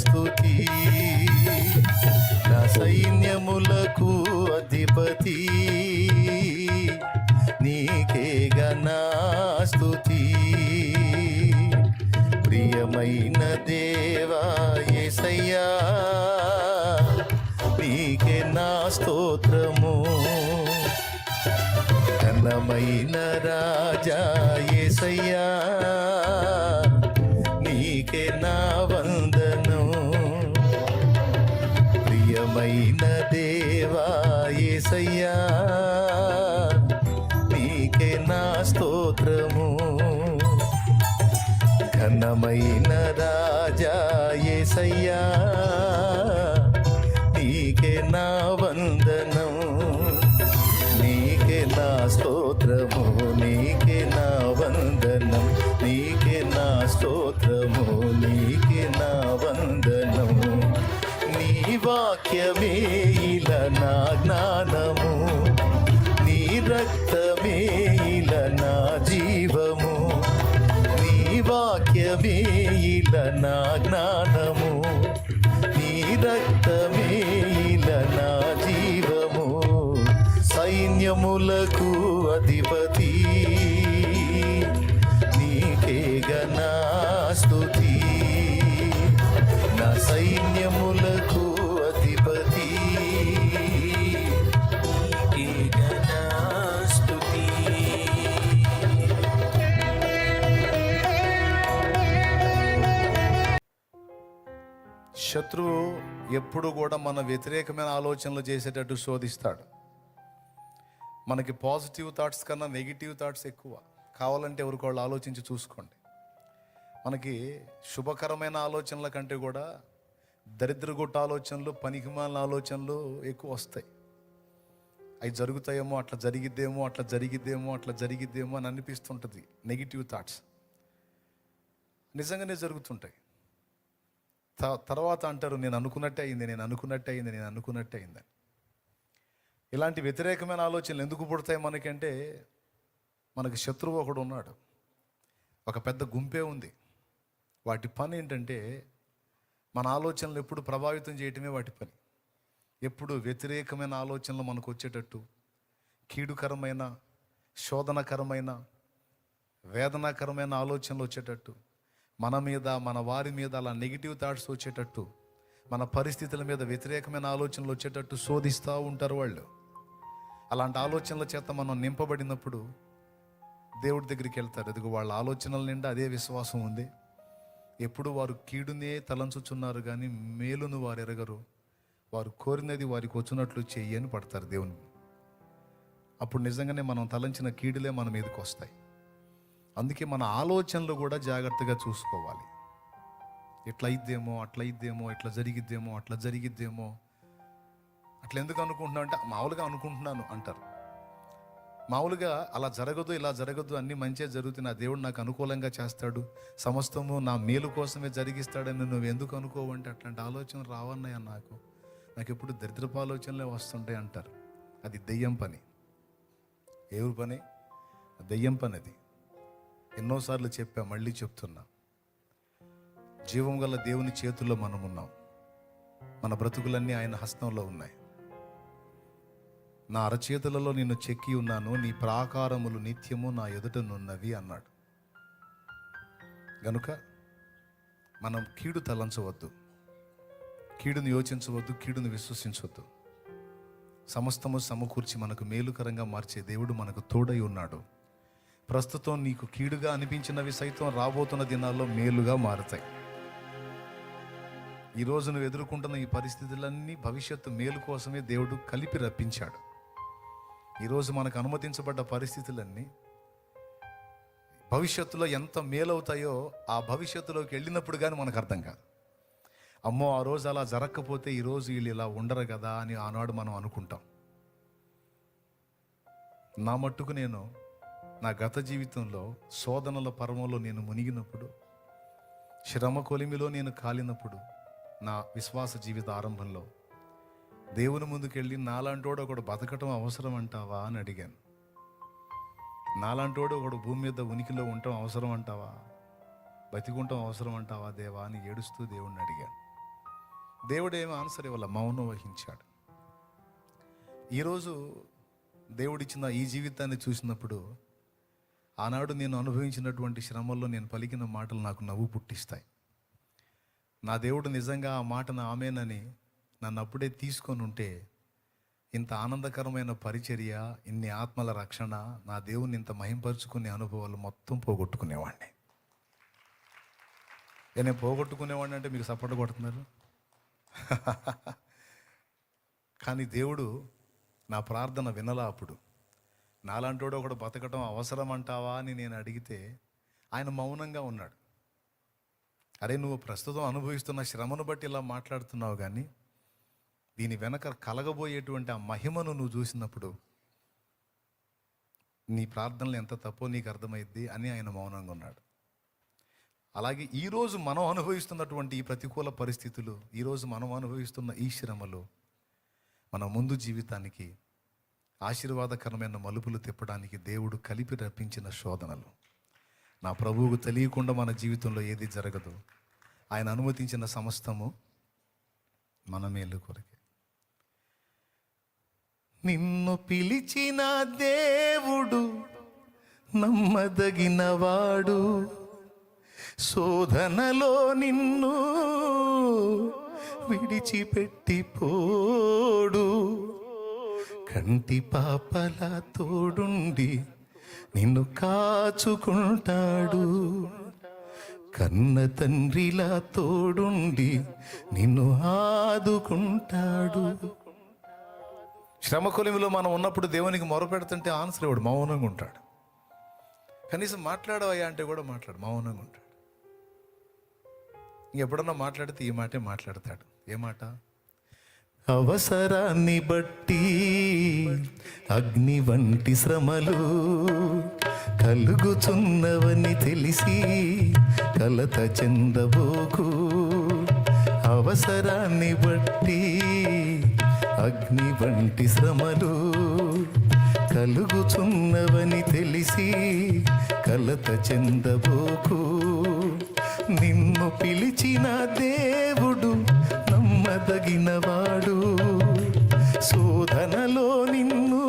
[SPEAKER 1] స్తుతి, నా సైన్యములకు అధిపతి నీకేగా నా స్తుతి. ప్రియమైన దేవా యేసయ్యా నీకే నా స్తోత్రము, ఘనమైన రాజా యేసయ్యా నీకే నా వందనం. ప్రియమైన దేవా యేసయ్యా నీకే నా స్తోత్రము, ఘనమైన రాజా యేసయ్యా నీకే నా వందనం. నీకే నా స్తోత్రము, నీకే నా వందనం, నీకే నా స్తోత్రము, నీకే నా వందనం. నీ వాక్యమే ఇలా నా జ్ఞానము, నీ రక్తమే ఇలా నా జీవము. నీ వాక్యమే ఇలా నా జ్ఞానము, నీ రక్తమే ఇలా నా జీవము. సైన్యములకు అధిపతి నీకేగా నా స్తుతి, నా సైన్యములకు అధిపతి నీకేగా నా స్తుతి. శత్రువు ఎప్పుడు కూడా మన వ్యతిరేకమైన ఆలోచనలు చేసేటట్టు శోధిస్తాడు. మనకి పాజిటివ్ థాట్స్ కన్నా నెగిటివ్ థాట్స్ ఎక్కువ. కావాలంటే ఎవరికోళ్ళు ఆలోచించి చూసుకోండి. మనకి శుభకరమైన ఆలోచనల కంటే కూడా దరిద్రగొట్ట ఆలోచనలు, పనికిమాలిన ఆలోచనలు ఎక్కువ వస్తాయి. అవి జరుగుతాయేమో, అట్లా జరిగిద్దేమో అని అనిపిస్తుంటుంది. నెగిటివ్ థాట్స్ నిజంగానే జరుగుతుంటాయి. తర్వాత అంటారు నేను అనుకున్నట్టే అయిందని. ఇలాంటి వ్యతిరేకమైన ఆలోచనలు ఎందుకు పుడతాయి మనకంటే, మనకి శత్రువు ఒకడు ఉన్నాడు, ఒక పెద్ద గుంపే ఉంది. వాటి పని ఏంటంటే మన ఆలోచనలు ఎప్పుడు ప్రభావితం చేయటమే వాటి పని. ఎప్పుడు వ్యతిరేకమైన ఆలోచనలు మనకు వచ్చేటట్టు, కీడుకరమైన, శోధనకరమైన, వేదనాకరమైన ఆలోచనలు వచ్చేటట్టు, మన మీద, మన వారి మీద అలా నెగిటివ్ థాట్స్ వచ్చేటట్టు, మన పరిస్థితుల మీద వ్యతిరేకమైన ఆలోచనలు వచ్చేటట్టు శోధిస్తూ ఉంటారు వాళ్ళు. అలాంటి ఆలోచనల చేత మనం నింపబడినప్పుడు దేవుడి దగ్గరికి వెళ్తారు. అదిగో వాళ్ళ ఆలోచనల నిండా అదే విశ్వాసం ఉంది. ఎప్పుడు వారు కీడునే తలంచుచున్నారు కానీ మేలును వారు ఎరగరు. వారు కోరినది వారికి వచ్చినట్లు చెయ్యని పడతారు దేవుని. అప్పుడు నిజంగానే మనం తలంచిన కీడులే మన మీదకి వస్తాయి. అందుకే మన ఆలోచనలు కూడా జాగ్రత్తగా చూసుకోవాలి. ఇట్లా అయిద్దేమో, అట్లా అయిద్దేమో, ఇట్లా జరిగిద్దేమో, అట్లా జరిగిద్దేమో. అట్లా ఎందుకు అనుకుంటున్నావు అంటే మామూలుగా అనుకుంటున్నాను అంటారు. మామూలుగా అలా జరగదు, ఇలా జరగదు, అన్నీ మంచిగా జరుగుతుంది, నా దేవుడు నాకు అనుకూలంగా చేస్తాడు, సమస్తము నా మేలు కోసమే జరిగిస్తాడని నువ్వు ఎందుకు అనుకోవంటే అట్లాంటి ఆలోచనలు రావన్నాయి నాకు ఎప్పుడు దరిద్రపు ఆలోచనలే వస్తుంటాయి అంటారు. అది దెయ్యం పని. ఎవరి పని? దెయ్యం పని. అది ఎన్నోసార్లు చెప్పా, మళ్ళీ చెప్తున్నా. జీవం గల దేవుని చేతుల్లో మనం ఉన్నాం. మన బ్రతుకులన్నీ ఆయన హస్తంలో ఉన్నాయి. నా అరచేతులలో నిన్ను చెక్కి ఉన్నాను, నీ ప్రాకారములు నిత్యము నా ఎదుటనున్నవి అన్నాడు. గనుక మనం కీడు తలంచవద్దు, కీడును యోచించవద్దు, కీడును విశ్వసించవద్దు. సమస్తము సమకూర్చి మనకు మేలుకరంగా మార్చే దేవుడు మనకు తోడై ఉన్నాడు. ప్రస్తుతం నీకు కీడుగా అనిపించినవి సైతం రాబోతున్న దినాల్లో మేలుగా మారుతాయి. ఈరోజు నువ్వు ఎదుర్కొంటున్న ఈ పరిస్థితులన్నీ భవిష్యత్తు మేలు కోసమే దేవుడు కలిపి రప్పించాడు. ఈరోజు మనకు అనుమతించబడ్డ పరిస్థితులన్నీ భవిష్యత్తులో ఎంత మేలవుతాయో ఆ భవిష్యత్తులోకి వెళ్ళినప్పుడు కానీ మనకు అర్థం కాదు. అమ్మో, ఆ రోజు అలా జరగకపోతే ఈరోజు వీళ్ళు ఇలా ఉండరు కదా అని ఆనాడు మనం అనుకుంటాం. నా మట్టుకు నేను నా గత జీవితంలో శోధనల పర్వంలో నేను మునిగినప్పుడు, శ్రమ కొలిమిలో నేను కాలినప్పుడు, నా విశ్వాస జీవిత ఆరంభంలో దేవుని ముందుకెళ్ళి నాలాంటోడు ఒకడు బతకటం అవసరం అంటావా అని అడిగాను. నాలాంటోడు ఒకడు భూమి మీద ఉనికిలో ఉండటం అవసరం అంటావా, బతికుంటం అవసరం అంటావా దేవా అని ఏడుస్తూ దేవుడిని అడిగాను. దేవుడు ఏమీ ఆన్సర్ ఇవ్వాల, మౌనం వహించాడు. ఈరోజు దేవుడిచ్చిన ఈ జీవితాన్ని చూసినప్పుడు ఆనాడు నేను అనుభవించినటువంటి శ్రమల్లో నేను పలికిన మాటలు నాకు నవ్వు పుట్టిస్తాయి. నా దేవుడు నిజంగా ఆ మాటను ఆమేనని నన్ను అప్పుడే తీసుకొని ఉంటే ఇంత ఆనందకరమైన పరిచర్య, ఇన్ని ఆత్మల రక్షణ, నా దేవుని ఇంత మహింపరుచుకునే అనుభవాలు మొత్తం పోగొట్టుకునేవాడిని. నేను పోగొట్టుకునేవాడిని అంటే మీకు సపోర్ట్ కొడుతున్నారు. కానీ దేవుడు నా ప్రార్థన వినలా. అప్పుడు నాలాంటోడు ఒకడు బతకటం అవసరం అంటావా అని నేను అడిగితే ఆయన మౌనంగా ఉన్నాడు. అరే, నువ్వు ప్రస్తుతం అనుభవిస్తున్న శ్రమను బట్టి ఇలా మాట్లాడుతున్నావు, కానీ దీని వెనక కలగబోయేటువంటి ఆ మహిమను నువ్వు చూసినప్పుడు నీ ప్రార్థనలు ఎంత తప్పో నీకు అర్థమైద్ది అని ఆయన మౌనంగా ఉన్నాడు. అలాగే ఈరోజు మనం అనుభవిస్తున్నటువంటి ఈ ప్రతికూల పరిస్థితులు, ఈరోజు మనం అనుభవిస్తున్న ఈ శ్రమలు మన ముందు జీవితానికి ఆశీర్వాదకరమైన మలుపులు తిప్పడానికి దేవుడు కలిపి రప్పించిన శోధనలు. నా ప్రభువుకు తెలియకుండా మన జీవితంలో ఏది జరగదు. ఆయన అనుమతించిన సమస్తము మన మేలు కొరకే. నిన్ను పిలిచిన దేవుడు నమ్మదగినవాడు, శోధనలో నిన్ను విడిచిపెట్టి పోడు. కంటి పాపలా తోడుండి నిన్ను కాచుకుంటాడు, కన్న తండ్రిలా తోడుండి నిన్ను ఆదుకుంటాడు. శ్రమ కొలిమిలో మనం ఉన్నప్పుడు దేవునికి మొరపెడుతుంటే ఆన్సర్ ఇవ్వడు, మౌనంగా ఉంటాడు. కనీసం మాట్లాడవయ్యా అంటే కూడా మాట్లాడు, మౌనంగా ఉంటాడు. ఎప్పుడన్నా మాట్లాడితే ఈ మాటే మాట్లాడతాడు. ఏ మాట? అవసరాన్ని బట్టి అగ్ని వంటి శ్రమలు కలుగుచున్నవని తెలిసి కలత చెందబోకు. అవసరాన్ని బట్టి అగ్ని వంటి శ్రమలు కలుగుచున్నవని తెలిసి కలత చెందబోకు. నిన్ను పిలిచిన దేవుడు నమ్మదగినవాడు, శోధనలో నిన్ను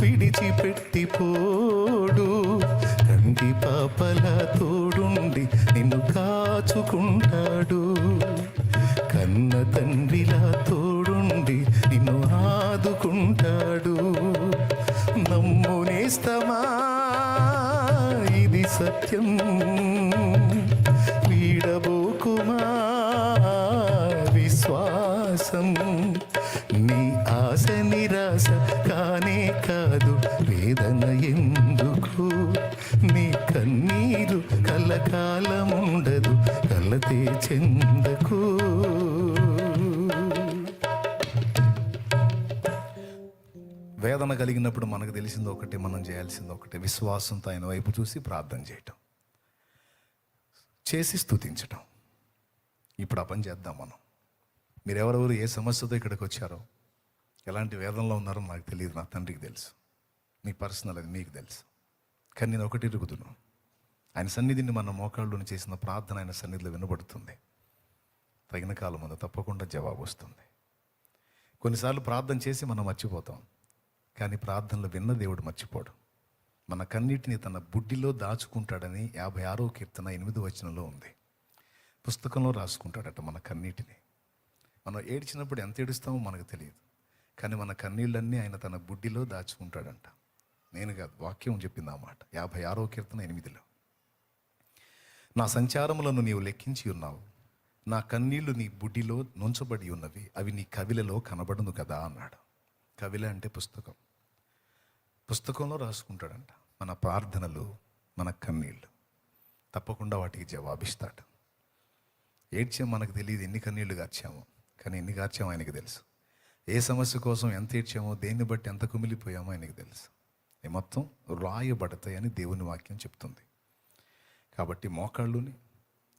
[SPEAKER 1] విడిచిపెట్టిపోడు. కంటి పాపలా తోడుండి నిన్ను కాచుకుంటాడు, కన్న తండ్రిలా తోడుండి నిన్ను ఆదుకుంటాడు. నమ్ము నేస్తమా, ఇది సత్యం, వీడబోకుమా విశ్వాసం. నీ ఆశ నిరాశ కానే కాదు, వేదన ఎందుకు? నీ కన్నీరు కలకాలముండదు, కలతే చెందకు. వేదన కలిగినప్పుడు మనకు తెలిసింది ఒకటి, మనం చేయాల్సింది ఒకటి, విశ్వాసంతో ఆయన వైపు చూసి ప్రార్థన చేయటం, చేసి స్తుతించటం. ఇప్పుడు ఆ పని చేద్దాం మనం. మీరెవరెవరు ఏ సమస్యతో ఇక్కడికి వచ్చారో, ఎలాంటి వేదనలో ఉన్నారో నాకు తెలియదు, నా తండ్రికి తెలుసు. మీ పర్సనల్ అది మీకు తెలుసు. కానీ నేను ఒకటి ఇరుగుతున్నాను, ఆయన సన్నిధిని మన మోకాళ్ళలోని చేసిన ప్రార్థన ఆయన సన్నిధిలో వినబడుతుంది. తగిన కాలం ముందు తప్పకుండా జవాబు వస్తుంది. కొన్నిసార్లు ప్రార్థన చేసి మనం మర్చిపోతాం, కానీ ప్రార్థనలు విన్న దేవుడు మర్చిపోడు. మన కన్నీటిని తన బుడ్డిలో దాచుకుంటాడని 56వ కీర్తన 8వ వచనంలో ఉంది. పుస్తకంలో రాసుకుంటాడట మన కన్నీటిని. మనం ఏడ్చినప్పుడు ఎంత ఏడుస్తామో మనకు తెలియదు, కానీ మన కన్నీళ్ళన్నీ ఆయన తన బుడ్డిలో దాచుకుంటాడంట. నేను కాదు, వాక్యం చెప్పింది ఆ మాట. 56వ కీర్తన 8లో, నా సంచారములను నీవు లెక్కించి ఉన్నావు, నా కన్నీళ్లు నీ బుడ్డిలో నుంచబడి ఉన్నవి, అవి నీ కవిలలో కనబడును కదా అన్నాడు. కవిల అంటే పుస్తకం. పుస్తకంలో రాసుకుంటాడంట మన ప్రార్థనలు, మన కన్నీళ్ళు. తప్పకుండా వాటికి జవాబిస్తాడు. ఏడ్చాం మనకు తెలియదు, ఎన్ని కన్నీళ్లు గార్చామో, కానీ ఎన్ని గార్చామో ఆయనకి తెలుసు. ఏ సమస్య కోసం ఎంత ఏడ్చామో, దేన్ని బట్టి ఎంత కుమిలిపోయామో ఆయనకి తెలుసు. ఈ మొత్తం రాయబడతాయని దేవుని వాక్యం చెప్తుంది. కాబట్టి మోకాళ్ళుని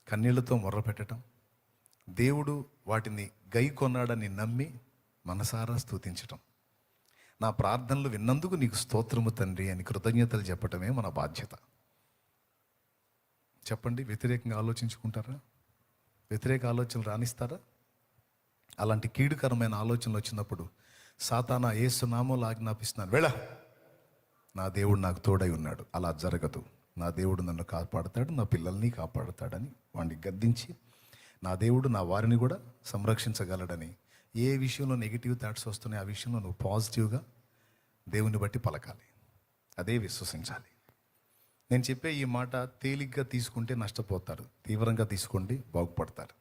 [SPEAKER 1] కన్నీళ్లతో మొర్ర పెట్టడం, దేవుడు వాటిని గై కొన్నాడని నమ్మి మనసారా స్తుతించటం. నా ప్రార్థనలు విన్నందుకు నీకు స్తోత్రము తండ్రి అని కృతజ్ఞతలు చెప్పటమే మన బాధ్యత. చెప్పండి, వ్యతిరేకంగా ఆలోచించుకుంటారా? వ్యతిరేక ఆలోచనలు రానిస్తారా? అలాంటి కీడుకరమైన ఆలోచనలు వచ్చినప్పుడు సాతానా యేసు నామములో ఆజ్ఞాపిస్తున్నాను, వెళ్ళ, నా దేవుడు నాకు తోడై ఉన్నాడు, అలా జరగదు, నా దేవుడు నన్ను కాపాడుతాడు, నా పిల్లల్ని కాపాడుతాడని వాడిని గద్దించి, నా దేవుడు నా వారిని కూడా సంరక్షించగలడని, ఏ విషయంలో నెగిటివ్ థాట్స్ వస్తున్నాయి ఆ విషయంలో నువ్వు పాజిటివ్గా దేవుని బట్టి పలకాలి, అదే విశ్వసించాలి. నేను చెప్పే ఈ మాట తేలిగ్గా తీసుకుంటే నష్టపోతారు, తీవ్రంగా తీసుకోండి బాగుపడతారు.